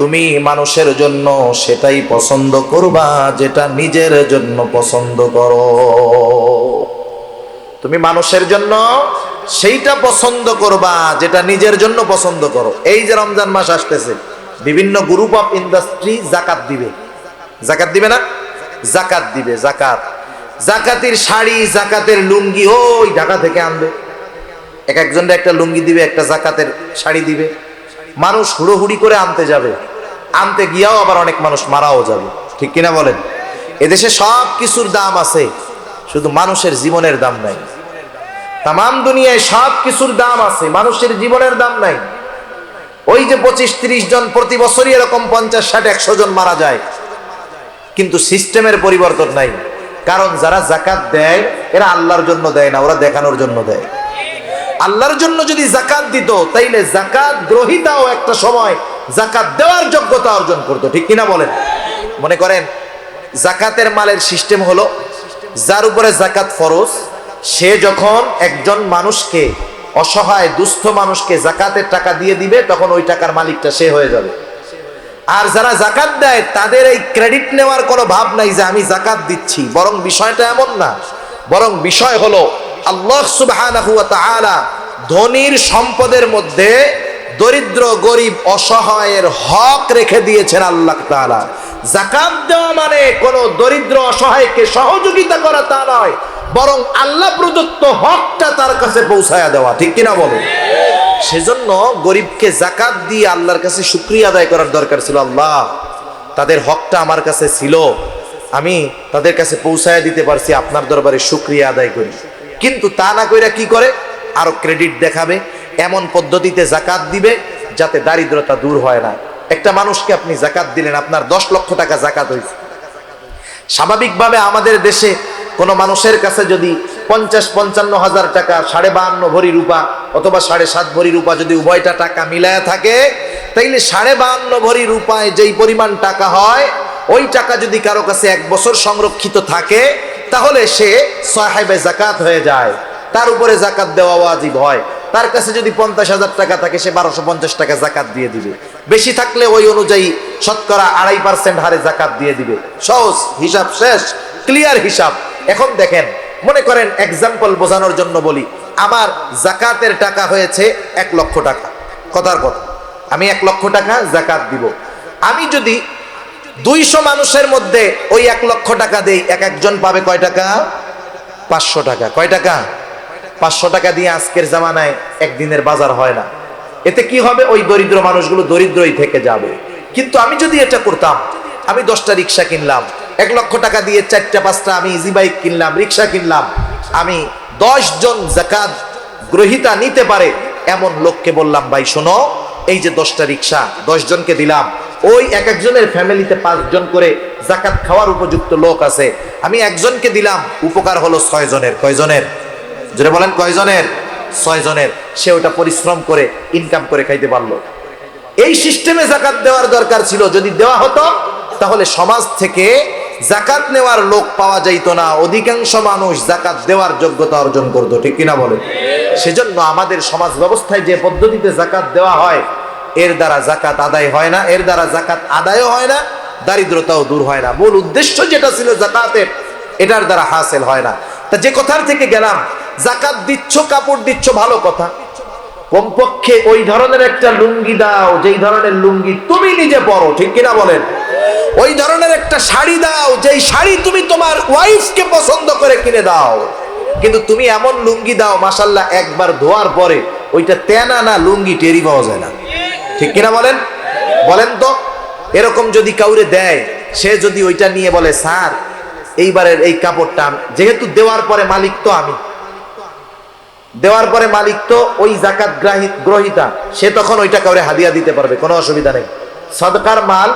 তুমি মানুষের জন্য সেটাই পছন্দ করবা যেটা নিজের জন্য পছন্দ করো। তুমি মানুষের জন্য সেইটা পছন্দ করবা যেটা নিজের জন্য পছন্দ করো। এই যে রমজান মাস আসতেছে, বিভিন্ন গ্রুপ অফ ইন্ডাস্ট্রি জাকাত দিবে, জাকাত দিবে না? জাকাত দিবে, জাকাত, জাকাতের শাড়ি, জাকাতের লুঙ্গি ওই ঢাকা থেকে আনবে, এক একজনের একটা লুঙ্গি দিবে, একটা জাকাতের শাড়ি দিবে। মানুষ হুড়োহুড়ি করে আনতে যাবে, আনতে গিয়াও আবার অনেক মানুষ মারাও যাবে, ঠিক কিনা বলেন? এদেশে সব কিছুর দাম আছে, শুধু মানুষের জীবনের দাম নাই। তামাম দুনিয়ায় সব কিছুর দাম আছে, মানুষের জীবনের দাম নাই। ওই যে 25-30 জন প্রতি বছরই এরকম 50-60-100 জন মারা যায়, কিন্তু সিস্টেমের পরিবর্তন নাই। কারণ যারা জাকাত দেয় এরা আল্লাহর জন্য দেয় না, ওরা দেখানোর জন্য দেয়। আল্লাহর জন্য যদি জাকাত দিত তাইলে জাকাত গ্রহীতাও একটা সময় জাকাত দেওয়ার যোগ্যতা অর্জন করতো, ঠিক কিনা বলেন? মনে করেন জাকাতের মালের সিস্টেম হলো, যার উপরে জাকাত ফরজ সে যখন একজন মানুষকে, অসহায় দুস্থ মানুষকে জাকাতের টাকা দিয়ে দিবে, তখন ওই টাকার মালিকটা সে হয়ে যাবে। আর যারা জাকাত দেয় তাদের এই ক্রেডিট নেওয়ার কোনো ভাব নাই যে আমি জাকাত দিচ্ছি, বরং বিষয়টা এমন না, বরং বিষয় হলো আল্লাহ সুবহানাহু ওয়া তাআলা ধনীর সম্পদের মধ্যে দরিদ্র গরিব অসহায়ের হক রেখে দিয়েছেন আল্লাহ তাআলা। যাকাত দেওয়া মানে কোন দরিদ্র অসহায়কে সহযোগিতা করা তা নয়, বরং আল্লাহ প্রদত্ত হকটা তার কাছে পৌঁছায়া দেওয়া, ঠিক কিনা বলো? সেজন্য গরিবকে যাকাত দিয়ে আল্লাহর কাছে শুকরিয়া আদায় করার দরকার ছিল। আল্লাহ, তাদের হকটা আমার কাছে ছিল, আমি তাদের কাছে পৌঁছায়া দিতে পারছি, আপনার দরবারে শুকরিয়া আদায় করি। কিন্তু তা না কইরা কি করে, আরো ক্রেডিট দেখাবে, এমন পদ্ধতিতে যাকাত দিবে যাতে দারিদ্রতা দূর হয় না। একটা মানুষকে আপনি যাকাত দিলেন, আপনার 10 লক্ষ টাকা যাকাত হয়েছে। স্বাভাবিকভাবে আমাদের দেশে কোনো মানুষের কাছে যদি 50-55 হাজার টাকা, 52.5 ভরি রূপা অথবা 7.5 ভরি রূপা যদি উভয়টা টাকা মিলায়া থাকে, তাইলে 52.5 ভরি রূপায় যেই পরিমাণ টাকা হয়, ওই টাকা যদি কারো কাছে 1 বছর সংরক্ষিত থাকে, তাহলে সে সাহেবে যাকাত হয়ে যায়, তার উপরে যাকাত দেওয়া ওয়াজিব হয়। তার কাছে যদি 50,000 টাকা থাকে, সে 1250 টাকা যাকাত দিয়ে দিবে। বেশি থাকলে ওই অনুযায়ী শতকরা 2.5% হারে যাকাত দিয়ে দিবে। সহজ হিসাব, শেষ, ক্লিয়ার হিসাব। এখন দেখেন, মনে করেন এক্সাম্পল বোঝানোর জন্য বলি, আমার যাকাতের টাকা হয়েছে 1 লক্ষ টাকা, কথার কথা, আমি 1 লক্ষ টাকা যাকাত দিব। আমি যদি 200 মানুষের মধ্যে ওই 1 লক্ষ টাকা দেই, একজন পাবে কয় টাকা? 500 টাকা। কয় টাকা? 500 টাকা দিয়ে আজকের জামানায় একদিনের বাজার হয় না। এতে কি হবে? ওই দরিদ্র মানুষগুলো দরিদ্রই থেকে যাবে। কিন্তু আমি যদি এটা করতাম, আমি 10টা রিক্সা কিনলাম, 1 লক্ষ টাকা দিয়ে 4টা-5টা আমি ইজি বাইক কিনলাম, রিক্সা কিনলাম, আমি 10 জন যাকাত গ্রহীতা নিতে পারে এমন লোককে বললাম, ভাই শোনো, এই যে 10টা রিক্সা 10 জনকে দিলাম, ওই এক একজনের ফ্যামিলিতে 5 জন করে যাকাত খাওয়ার উপযুক্ত লোক আছে, আমি একজনকে দিলাম, উপকার হলো 6 জনের। কয় জনের? জোরে বলেন, কয় জনের? 6 জনের। সে ওটা পরিশ্রম করে ইনকাম করে খাইতে পারলো। এই সিস্টেমে যাকাত দেওয়ার দরকার ছিল। যদি দেওয়া হতো, তাহলে সমাজ থেকে যাকাত নেওয়ার লোক পাওয়া যাইতো না, অধিকাংশ মানুষ যাকাত দেওয়ার যোগ্যতা অর্জন করতো, ঠিক কিনা বলে? সেজন্য আমাদের সমাজ ব্যবস্থায় যে পদ্ধতিতে যাকাত দেওয়া হয়, এর দ্বারা যাকাত আদায় হয় না, এর দ্বারা যাকাত আদায়ও হয় না, দারিদ্রতাও দূর হয় না। মূল উদ্দেশ্য যেটা ছিল যাকাতের, এটার দ্বারা হাসিল হয় না। তা যে কথার থেকে গেলাম, যাকাত দিচ্ছ, কাপড় দিচ্ছ, ভালো কথা, কমপক্ষে ওই ধরনের একটা লুঙ্গি দাও যেই ধরনের লুঙ্গি তুমি নিজে পরো, ঠিক কিনা বলেন? ওই ধরনের একটা শাড়ি দাও যেই শাড়ি তুমি তোমার ওয়াইফকে পছন্দ করে কিনে দাও। কিন্তু তুমি এমন লুঙ্গি দাও, মাশাআল্লাহ, একবার ধোয়ার পরে ওইটা তেনা না লুঙ্গি টেরি পাওয়া যায় না, ঠিক কিনা বলেন? বলেন তো, এরকম যদি কাউরে দেয়, সে যদি ওইটা নিয়ে বলে, স্যার এইবারের এই কাপড়টা, যেহেতু দেওয়ার পরে মালিক তো আমি, দেওয়ার পরে মালিক তো ওই যাকাত গ্রহীতা, সে তখন ওইটা কাউরে হাদিয়া দিতে পারবে, কোনো অসুবিধা নেই। সদকার মাল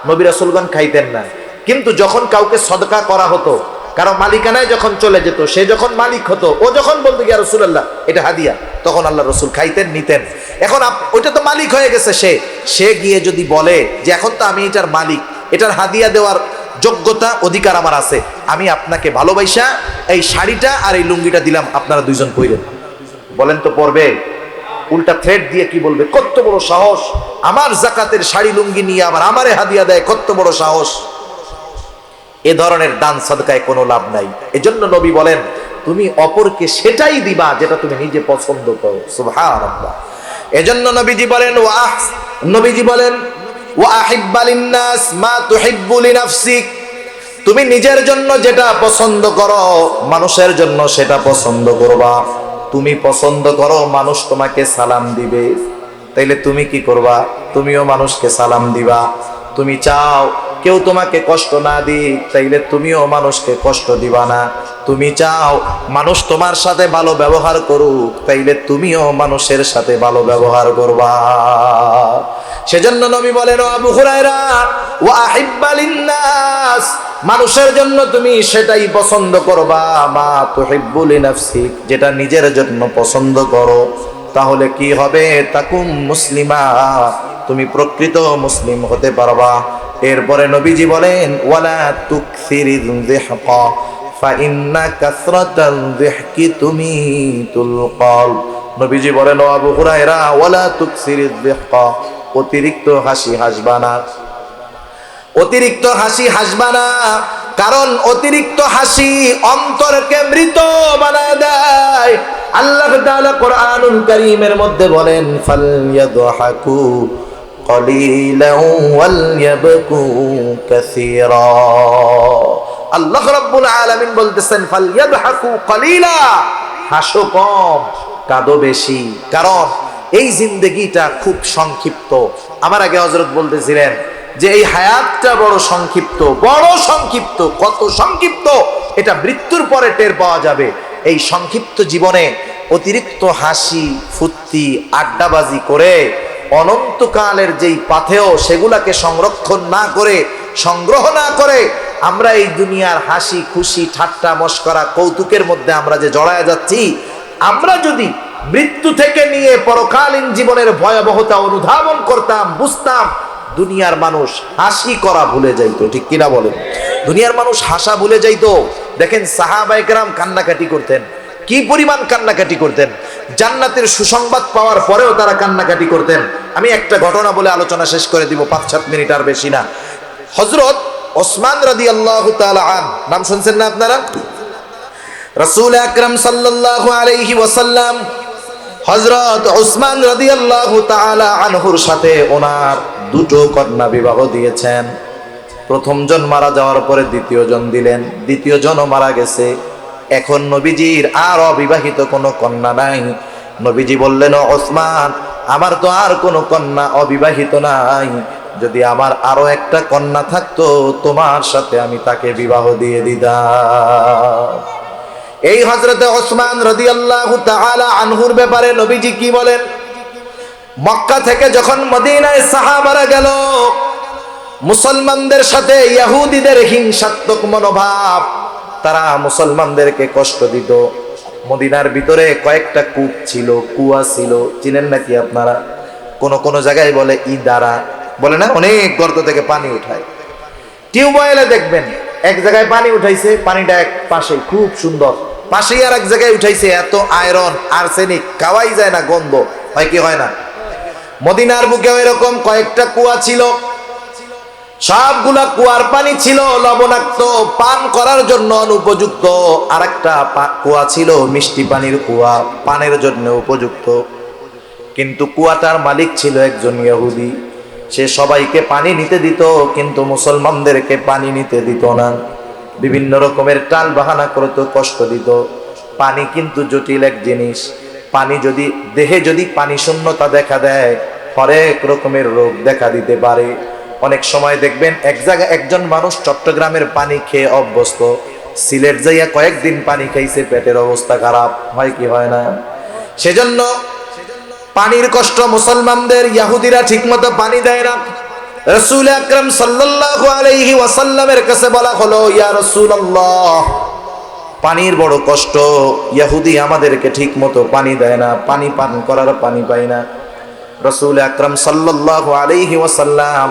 নবী রাসূলগণ খাইতেন না, কিন্তু যখন কাউকে সদকা করা হতো, কারো মালিকানায় যখন চলে যেত, সে যখন মালিক হতো, ও যখন বলতো ইয়া রাসূলুল্লাহ এটা হাদিয়া, তখন আল্লাহ রাসূল খাইতেন, নিতেন। এখন ওইটা তো মালিক হয়ে গেছে, সে গিয়ে যদি বলে যে এখন তো আমি এটার মালিক, এটার হাদিয়া দেওয়ার যোগ্যতা অধিকার আমার আছে, আমি আপনাকে ভালোবাসা এই শাড়িটা আর এই লুঙ্গিটা দিলাম, আপনারা 2 জন পরবেন, বলেন তো পরবে? উল্টা থ্রেট দিয়ে কি বলবে, কত বড় সাহস, আমার যাকাতের শাড়ি লুঙ্গি নিয়ে আবার আমারে হাদিয়া দেয়, কত বড় সাহস। এ ধরনের দান সাদকায় কোনো লাভ নাই। এজন্য নবী বলেন, তুমি অপরকে সেটাই দিবা যেটা তুমি নিজে পছন্দ করো। সুবহানাল্লাহ। এজন্য নবীজি বলেন ওয়া আহিব্বা লিন-নাস মা তুহিব্বু লিনাফসিক, তুমি নিজের জন্য যেটা পছন্দ করো, মানুষের জন্য সেটা পছন্দ করবা। তুমি পছন্দ করো মানুষ তোমাকে সালাম দিবে, তাইলে তুমি কি করবা? তুমিও মানুষকে সালাম দিবা। তুমি চাও কেউ তোমাকে কষ্ট না দিক, তাইলে তুমিও মানুষকে কষ্ট দিবা না। তুমি চাও মানুষ তোমার সাথে ভালো ব্যবহার করুক, তাইলে তুমিও মানুষের সাথে ভালো ব্যবহার করবা। সেজন্য নবী বলেন, আবু হুরায়রা, ওয়া আহিব্বা লিন-নাস, মানুষের জন্য তুমি সেটাই পছন্দ করবা, মা তুহিব্বু লিনাফসিক, যেটা নিজের জন্য পছন্দ করো। তাহলে কি হবে? তাকুম মুসলিমা, তুমি প্রকৃত মুসলিম হতে পারবা। এরপরে নবীজি বলেন, ওয়ালা তুকসিরিয যিহকা ফাইন্না কাসরাতাল যিহকি তুমিতুল কলব। নবীজি বলেন, ও আবু হুরায়রা, ওয়ালা তুকসিরিয যিহকা, অতিরিক্ত হাসি হাসবা না, অতিরিক্ত হাসি হাসবা না। কারণ অতিরিক্ত হাসি অন্তরকে মৃত বানায় দেয়। আল্লাহ তাআলা কোরআনুল কারীমের মধ্যে বলেন, ফালইয়াদহাকু কলিলান ওয়ালইয়াবকু কাসীরা। আল্লাহ রাব্বুল আলামিন বলতেছেন, ফালইয়াদহাকু কলিলা, হাসো কম কাঁদো বেশি। কারণ এই জিন্দেগিটা খুব সংক্ষিপ্ত। আমার আগে হযরত বলতেছিলেন যে এই হায়াতটা বড় সংক্ষিপ্ত, বড় সংক্ষিপ্ত। কত সংক্ষিপ্ত এটা মৃত্যুর পরে টের পাওয়া যাবে। এই সংক্ষিপ্ত জীবনে অতিরিক্ত হাসি ফুর্তি আড্ডাবাজি করে অনন্তকালের যেই পাথেয় সেগুলাকে সংরক্ষণ না করে, সংগ্রহ না করে আমরা এই দুনিয়ার হাসি খুশি ঠাট্টা মশকরা কৌতুকের মধ্যে আমরা যে জড়ায় যাচ্ছি, আমরা যদি মৃত্যু থেকে নিয়ে পরকালীন জীবনের ভয়াবহতা অনুধাবন করতাম, বুঝতাম, দুনিয়ার মানুষ হাসি করা ভুলে যাইতো। ঠিক কিনা বলেন? দুনিয়ার মানুষ হাসা ভুলে যাইতো। দেখেন সাহাবায়ে কেরাম কান্নাকাটি করতেন, কি পরিমাণ কান্নাকাটি করতেন। জান্নাতের সুসংবাদ পাওয়ার পরেও তারা কান্নাকাটি করতেন। আমি একটা ঘটনা বলে আলোচনা শেষ করে দিব, 5-7 মিনিট আর বেশি না। হযরত ওসমান রাদিয়াল্লাহু তাআলা নাম শুনছেন না আপনারা? রাসূল আকরাম সাল্লাল্লাহু আলাইহি ওয়াসাল্লাম হযরত ওসমান রাদিয়াল্লাহু তাআলা আনহুর সাথে ওনার দুটো কন্যা বিবাহ দিয়েছেন। প্রথম জন মারা যাওয়ার পরে দ্বিতীয় জন দিলেন, দ্বিতীয় জনও মারা গেছে। এখন নবীজির আর অবিবাহিত কোনো কন্যা নাই। নবীজি বললেন, ওসমান, আমার তো আর কোনো কন্যা অবিবাহিত নাই, যদি আমার আরো একটা কন্যা থাকতো তোমার সাথে আমি তাকে বিবাহ দিয়ে দিতাম। এই হযরতে ওসমান রাদিয়াল্লাহু তাআলা আনহুর ব্যাপারে নবীজি কি বলেন? মক্কা থেকে যখন মদিনায় সাহাবারা গেল, মুসলমানদের সাথে ইহুদিদের হিংসাত্মক মনোভাব, তারা মুসলমানদেরকে কষ্ট দিত। মদিনার ভিতরে কয়েকটা কূপ ছিল, কুয়া ছিল, চিনেন নাকি আপনারা? কোন কোন জায়গায় বলে ইদারা, বলে না, অনেক গর্ত থেকে পানি উঠায়। টিউবওয়েলে দেখবেন এক জায়গায় পানি উঠাইছে, পানিটা এক পাশে খুব সুন্দর, পাশেই আর এক জায়গায় উঠাইছে, এত আয়রন আর্সেনিক, খাওয়াই যায় না, গন্ধ হয় কি হয় না? মদিনার বুকেও এরকম কয়েকটা কুয়া ছিল। সবগুলা কুয়ার পানি ছিল লবণাক্ত, পান করার জন্য অনুপযুক্ত। আর একটা কুয়া ছিল মিষ্টি পানির কুয়া, পানের জন্য উপযুক্ত। কিন্তু কুয়াটার মালিক ছিল একজন ইহুদি। সে সবাইকে পানি নিতে দিত, কিন্তু মুসলমানদেরকে পানি নিতে দিত না। বিভিন্ন রকমের টাল বাহানা করতো, কষ্ট দিত। পানি কিন্তু জটিল এক জিনিস। পানি যদি দেহে যদি পানি শূন্যতা দেখা দেয়, হরেক রকমের রোগ দেখা দিতে পারে। অনেক সময় দেখবেন এক জায়গায় একজন মানুষ চট্টগ্রামের পানি খেয়ে অভ্যস্ত, সিলেট যাইয়া কয়েকদিন পানি খাইছে, পেটের অবস্থা খারাপ, হয় কি হয় না? সেজন্য পানির কষ্ট মুসলমানদের, ইহুদিরা ঠিকমতো পানি দেয় না। রাসূল আকরাম সাল্লাল্লাহু আলাইহি ওয়াসাল্লামের কাছে বলা হলো, ইয়া রাসূলুল্লাহ, পানির বড় কষ্ট, ইহুদি আমাদেরকে ঠিকমতো পানি দেয় না, পানি পান করার পানি পাই না। রাসূল আকরাম সাল্লাল্লাহু আলাইহি ওয়াসাল্লাম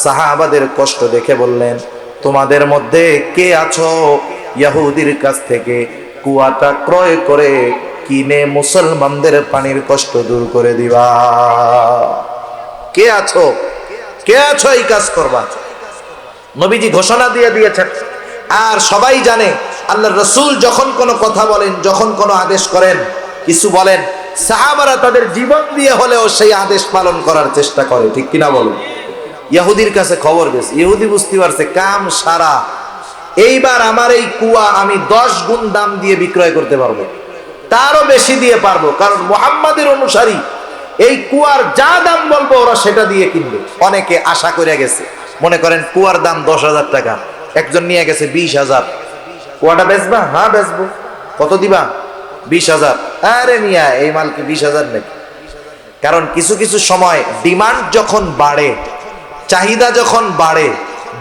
সাহাবাদের কষ্ট দেখে বললেন, তোমাদের মধ্যে কে আছো ইহুদির কাছ থেকে কুয়াটা ক্রয় করে কিনে মুসলমানদের পানির কষ্ট দূর করে দিবা? কে আছো? কে আছো এই কাজ করবা? নবীজি ঘোষণা দিয়ে দিয়েছেন। আর সবাই জানে আল্লাহর রাসূল যখন কোনো কথা বলেন, যখন কোনো আদেশ করেন, কিছু বলেন, সাহাবারা তাদের জীবন দিয়ে হলেও সেই আদেশ পালন করার চেষ্টা করে। ঠিক কিনা বলুন? ইহুদির কাছে খবর গেছে, ইহুদি বুঝতে পারছে কাম সারা, এইবার আমার এই কুয়া আমি 10 গুণ দাম দিয়ে বিক্রয় করতে পারবো, তারও বেশি দিয়ে পারবো, কারণ মুহাম্মাদের অনুসারী এই কুয়ার যা দাম বলবো ওরা সেটা দিয়ে কিনবে। অনেকে আশা করে গেছে, মনে করেন কুয়ার দাম 10,000 টাকা, একজন নিয়ে গেছে 20,000। কুয়াটা বেচবা? হ্যাঁ বেচবো। কত দিবা? 20,000। আরে মিয়া, এই মাল কি 20,000 নাকি? কারণ কিছু কিছু সময় ডিমান্ড যখন বাড়ে, চাহিদা যখন বাড়ে,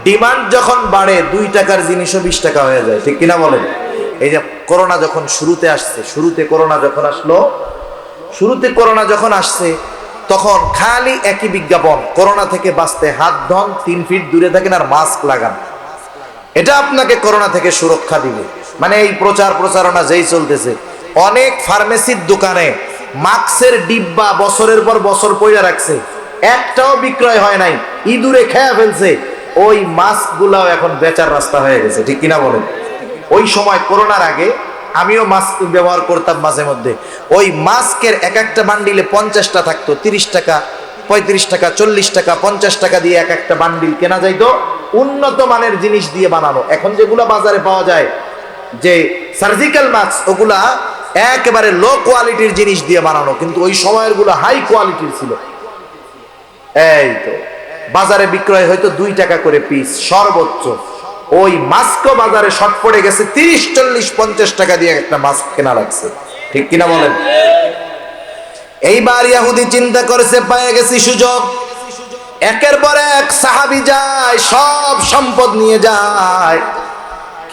ডিমান্ড যখন বাড়ে, 2 টাকার জিনিসও 20 টাকা হয়ে যায়। ঠিক কিনা বলেন? এই যে করোনা যখন শুরুতে আসছে, শুরুতে করোনা যখন আসছে তখন খালি একই বিজ্ঞাপন, করোনা থেকে বাঁচতে হাত ধন, 3 ফিট দূরে থাকেন আর মাস্ক লাগান, এটা আপনাকে করোনা থেকে সুরক্ষা দিবে। মানে এই প্রচারণা যেই চলতেছে, অনেক ফার্মেসির দোকানে মাস্কের ডিব্বা বছরের পর বছর পয়লা রাখছে, একটাও বিক্রয় হয় নাই, ইঁদুরে খেয়ে ফেলছে। ওই মাস্ক গুলাও এখন বেচার রাস্তা হয়ে গেছে, ঠিক কিনা বলেন? ওই সময় করোনার আগে আমিও মাস্ক ব্যবহার করতাম মাঝে মধ্যে। ওই মাস্কের এক একটা বান্ডিলে 50টা থাকতো, 30 টাকা, 35 টাকা, 40 টাকা, 50 টাকা দিয়ে এক একটা বান্ডিল কেনা যাইতো, উন্নত মানের জিনিস দিয়ে বানানো। এখন যেগুলা বাজারে পাওয়া যায় যে সার্জিক্যাল মাস্ক, ওগুলা একেবারে লো কোয়ালিটির জিনিস দিয়ে বানানো, কিন্তু ওই সময়ের গুলো হাই কোয়ালিটির ছিল। এই তো বাজারে বিক্রয় হয়তো 2 টাকা করে পিস সর্বোচ্চ। ওই মাস্কও বাজারে শর্ট পড়ে গেছে, 30, 40, 50 টাকা দিয়ে একটা মাস্ক কেনা লাগছে, ঠিক কিনা বলেন? এইবার ইহুদি চিন্তা করেছে, পেয়ে গেছি সুযোগ। একের পর এক সাহাবী যায়, সব সম্পদ নিয়ে যায়,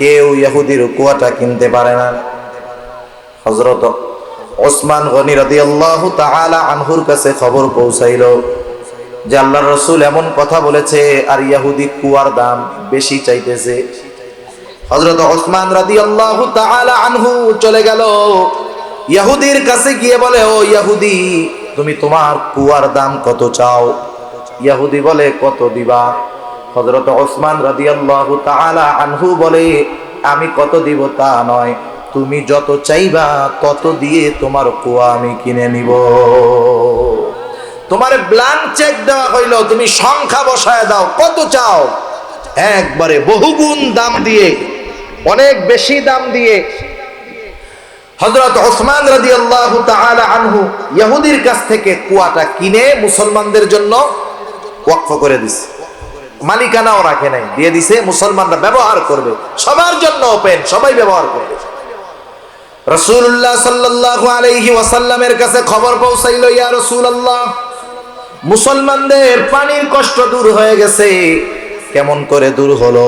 কেউ ইহুদির কুয়াটা কিনতে পারে না। হযরত ওসমান গনি রাদিয়াল্লাহু তাআলা আনহুর কাছে খবর পৌঁছাইল যে আল্লাহর রাসূল এমন কথা বলেছে, আর ইহুদি কুয়ার দাম বেশি চাইতেছে। হযরত ওসমান রাদিয়াল্লাহু তাআলা আনহু চলে গেল ইহুদির কাছে, গিয়ে বলে, ও ইহুদি, তুমি তোমার কুয়ার দাম কত চাও? ইহুদি বলে, কত দিবা? হযরত ওসমান রাদিয়াল্লাহু তাআলা আনহু বলে, আমি কত দিব তা নয়, তুমি যত চাইবা তত দিয়ে তোমার কুয়া আমি কিনে নিব। তোমার ব্ল্যাঙ্ক চেক দেওয়া হইল, তুমি সংখ্যা বসায় দাও, কত চাও? একবারে বহুগুণ দাম দিয়ে, অনেক বেশি দাম দিয়ে হযরত ওসমান রাদিয়াল্লাহু তাআলা আনহু ইহুদির কাছ থেকে কুয়াটা কিনে মুসলমানদের জন্য ওয়াকফ করে দিছে। মালিকানাও রাখে নাই, দিয়ে দিছে, মুসলমানরা ব্যবহার করবে, সবার জন্য ওপেন, সবাই ব্যবহার করবে। রাসূলুল্লাহ সাল্লাল্লাহু আলাইহি ওয়াসাল্লামের কাছে খবর পৌঁছাইল, ইয়া রাসূলুল্লাহ, মুসলমানদের পানির কষ্ট দূর হয়ে গেছে। কেমন করে দূর হলো?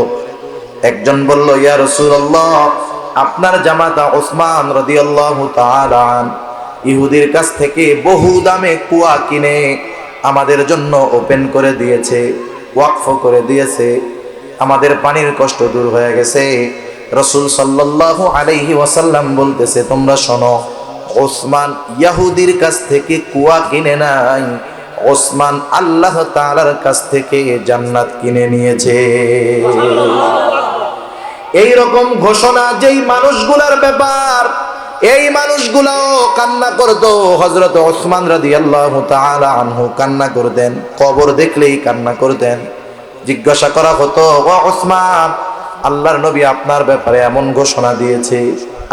একজন বলল, ইয়া রাসূলুল্লাহ, আপনার জামাতা ওসমান রাদিয়াল্লাহু তাআলা ইহুদির কাছ থেকে বহু দামে কুয়া কিনে আমাদের জন্য ওপেন করে দিয়েছে, ওয়াকফ করে দিয়েছে, আমাদের পানির কষ্ট দূর হয়ে গেছে। রাসূল সাল্লাল্লাহু আলাইহি ওয়াসাল্লাম বলতেছে, তোমরা শোনো, ওসমান ইহুদির কাছ থেকে কুয়া কিনে নাই, ওসমান আল্লাহ তাআলার কাছ থেকে জান্নাত কিনে নিয়েছে। এই রকম ঘোষণা যেই মানুষগুলার ব্যাপার, এই মানুষগুলাও কান্না করতো। হযরত ওসমান রাদিয়াল্লাহু তাআলা আনহু কান্না করতেন, কবর দেখলেই কান্না করতেন। জিজ্ঞাসা করা হতো, ও ওসমান, আল্লাহর নবী আপনার ব্যাপারে এমন ঘোষণা দিয়েছে,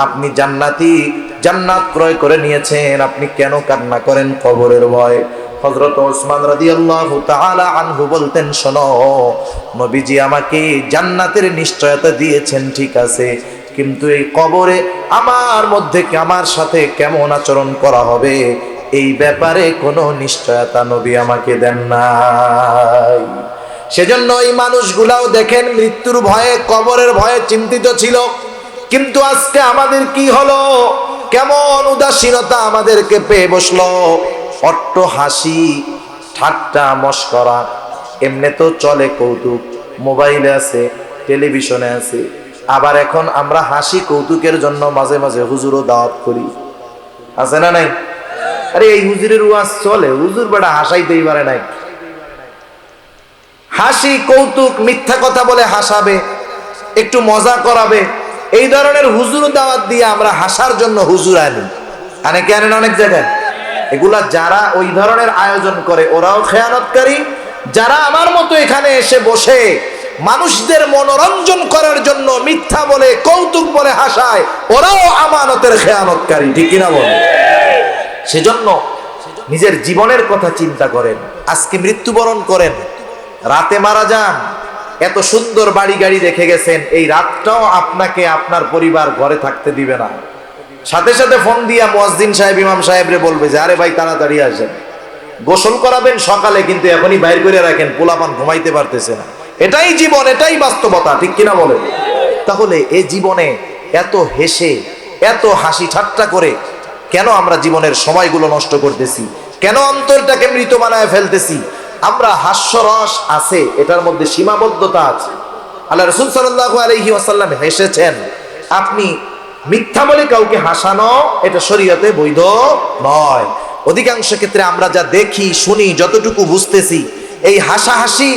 আপনি জান্নাতি, জান্নাত ক্রয় করে নিয়েছেন, আপনি কেন কান্না করেন কবরের ভয়? হযরত ওসমান রাদিয়াল্লাহু তাআলা আনহু বলতেন, শোনো, নবীজি আমাকে জান্নাতের নিশ্চয়তা দিয়েছেন, ঠিক আছে, কিন্তু এই কবরে আমার মধ্যে আমার সাথে কেমন আচরণ করা হবে, এই ব্যাপারে কোনো নিশ্চয়তা নবী আমাকে দেন নাই। সেজন্য এই মানুষগুলাও দেখেন মৃত্যুর ভয়ে, কবরের ভয়ে চিন্তিত ছিল। কিন্তু আজকে আমাদের কি হলো? কেমন উদাসীনতা আমাদেরকে পেয়ে বসলো। অট্ট হাসি, ঠাট্টা, মশকরা, এমনি তো চলে কৌতুক, মোবাইলে আছে, টেলিভিশনে আছে, আবার এখন আমরা হাসি কৌতুকের জন্য মাঝে মাঝে হুজুরও দাওয়াত করি, আছে না নাই? আরে এই হুজুরের ওয়াজ চলে, হুজুর বেটা হাসাইতেই পারে নাই। হাসি কৌতুক, মিথ্যা কথা বলে হাসাবে, একটু মজা করাবে, এই ধরনের হুজুর দাওয়াত দিয়ে আমরা হাসার জন্য হুজুর আনি, অনেকে আনেন অনেক জায়গায়। এগুলা যারা ওই ধরনের আয়োজন করে ওরাও খেয়ানতকারী, যারা আমার মতো এখানে এসে বসে মানুষদের মনোরঞ্জন করার জন্য মিথ্যা বলে, কৌতুক বলে হাসায়, ওরাও আমানতের খেয়ানতকারী, ঠিক কিনা বলে? সেজন্য নিজের জীবনের কথা চিন্তা করেন। আজকে মৃত্যুবরণ করেন, রাতে মারা যান, এত সুন্দর বাড়ি গাড়ি রেখে গেছেন, এই রাতটাও আপনাকে আপনার পরিবার ঘরে থাকতে দিবে না। সাথে সাথে ফোন দিয়া মুয়াজ্জিন সাহেব, ইমাম সাহেবরে বলবে যে, আরে ভাই তাড়াতাড়ি আসেন, গোসল করাবেন সকালে, কিন্তু এখনই বাইর করে রাখেন, পোলাপান ঘুমাইতে পারতেছে না। এটাই জীবন, এটাই বাস্তবতা, ঠিক কিনা বলে? তাহলে এই জীবনে এত হেসে, এত হাসি ঠাট্টা করে কেন আমরা জীবনের সময়গুলো নষ্ট করতেছি? কেন অন্তরটাকে মৃত বানায় ফেলতেছি? আমরা হাস্যরস আছে, এটার মধ্যে সীমাবদ্ধতা আছে। আল্লাহ রাসূল সাল্লাল্লাহু আলাইহি ওয়াসাল্লাম হেসেছেন। আপনি মিথ্যা বলে কাউকে হাসানো, এটা শরীয়তে বৈধ নয়। অধিকাংশ ক্ষেত্রে আমরা যা দেখি, শুনি, যতটুকু বুঝতেছি, এই হাসাহাসি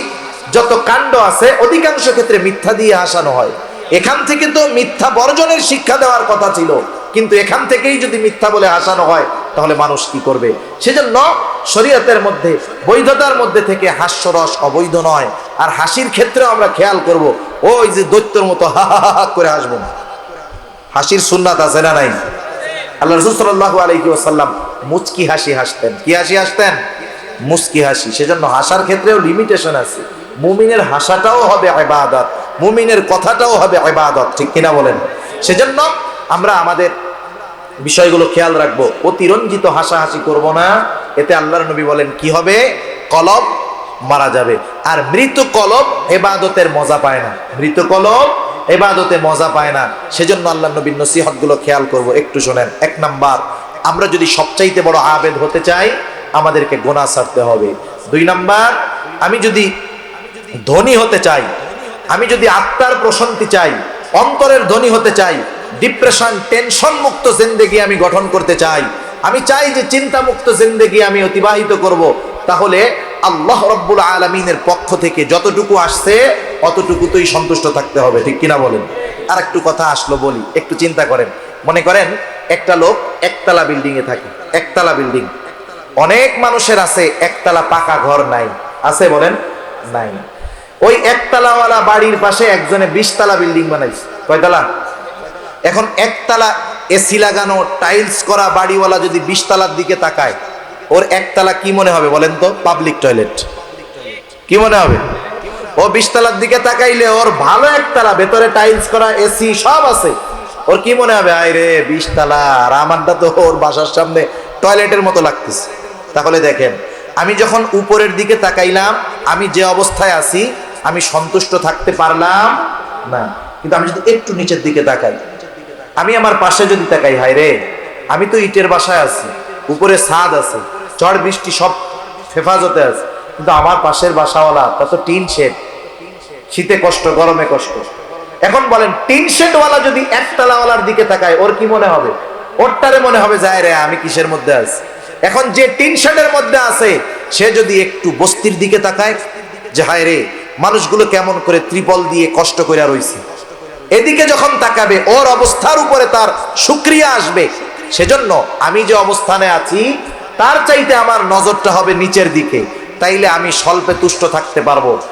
যত কাণ্ড আছে অধিকাংশ ক্ষেত্রে মিথ্যা দিয়ে হাসানো হয়। এখান থেকে তো মিথ্যা বর্জনের শিক্ষা দেওয়ার কথা ছিল, কিন্তু এখান থেকেই যদি মিথ্যা বলে হাসানো হয় তাহলে মানুষ কি করবে? সেজন্য শরীয়তের মধ্যে বৈধতার মধ্যে থেকে হাস্যরস অবৈধ নয়। আর হাসির ক্ষেত্রেও আমরা খেয়াল করব, ওই যে দৈত্যর মতো হা হা হা করে হাসবো না। হাসির সুন্নাত আছে না নাই? আল্লাহ রাসূল সাল্লাল্লাহু আলাইহি ওয়াসাল্লাম মুচকি হাসি হাসতেন। কি হাসি হাসতেন? মুচকি হাসি। সেজন্য হাসার ক্ষেত্রেও লিমিটেশন আছে। মুমিনের হাসাটাও হবে ইবাদত, মুমিনের কথাটাও হবে ইবাদত, ঠিক কিনা বলেন? সেজন্য আমরা আমাদের বিষয়গুলো খেয়াল রাখবো। অতিরঞ্জিত হাসাহাসি করব না, এতে আল্লাহর নবী বলেন কি হবে? কলব মারা যাবে। আর মৃত কলব ইবাদতের মজা পায় না, মৃত কলব ইবাদতে মজা পায় না। সেজন্য আল্লাহর নবীর নসিহতগুলো খেয়াল করব। একটু শোনেন। 1 নাম্বার, আমরা যদি সবচাইতে বড় আবেদ হতে চাই আমাদেরকে গুনাহ ছাড়তে হবে। 2 নাম্বার, আমি যদি ধনী হতে চাই, আমি যদি আত্মার প্রশান্তি চাই, অন্তরের ধনী হতে চাই, ডিপ্রেশন টেনশন মুক্ত জিন্দেগি আমি গঠন করতে চাই, আমি চাই যে চিন্তা মুক্ত জিন্দেগি আমি অতিবাহিত করব, তাহলে আল্লাহ রাব্বুল আলামিনের পক্ষ থেকে যতটুকু আসছে অতটুকুতেই সন্তুষ্ট থাকতে হবে, ঠিক কিনা বলেন? আর একটু কথা আসলো বলি, একটু চিন্তা করেন। মনে করেন একটা লোক একতলা বিল্ডিং এ থাকে, একতলা বিল্ডিং। অনেক মানুষের আছে একতলা পাকা ঘর নাই, আছে বলেন? নাই। ওই একতলাওয়ালা বাড়ির পাশে একজনে 20 তলা বিল্ডিং বানাইছে। কয়তলা? এখন একতলা এসি লাগানো টাইলস করা বাড়িওয়ালা যদি 20 তলার দিকে তাকায়, ওর একতলা কি মনে হবে বলেন তো? Public toilet. কি মনে হবে? ও 20 তলার দিকে তাকাইলে ওর ভালো একতলা, ভেতরে টাইলস করা, এসি সব আছে, ওর কি মনে হবে? আয় রে 20 তলা, আর আমারটা তো ওর বাসার সামনে টয়লেটের মতো লাগতেছে। তাহলে দেখেন, আমি যখন উপরের দিকে তাকাইলাম, আমি যে অবস্থায় আছি আমি সন্তুষ্ট থাকতে পারলাম না। কিন্তু আমি যদি একটু নিচের দিকে তাকাই, আমি আমার পাশে যদি তাকাই, হায় রে আমি তো ইটের বাসায় আছি, উপরে ছাদ আছে, ঝড় বৃষ্টি সব হেফাজতে আছে, কিন্তু আমার পাশের বাসাওয়ালা তা তো টিন শেড, শীতে কষ্ট, গরমে কষ্ট। এখন বলেন, টিন শেডওয়ালা যদি একতলাওয়ালার দিকে তাকায়, ওর কি মনে হবে? ওরটারে মনে হবে যায় রে আমি কিসের মধ্যে আছি। এখন যে টিন শেডের মধ্যে আছে সে যদি একটু বস্তির দিকে তাকায়, যে হায় রে মানুষগুলো কেমন করে ত্রিপল দিয়ে কষ্ট করে রইছে, এদিকে যখন তাকাবে ওর অবস্থার উপরে তার শুকরিয়া আসবে। সেজন্য আমি যে অবস্থানে আছি তার চাইতে আমার নজরটা হবে নিচের দিকে, তাইলে আমি স্বল্পে তুষ্ট থাকতে পারবো।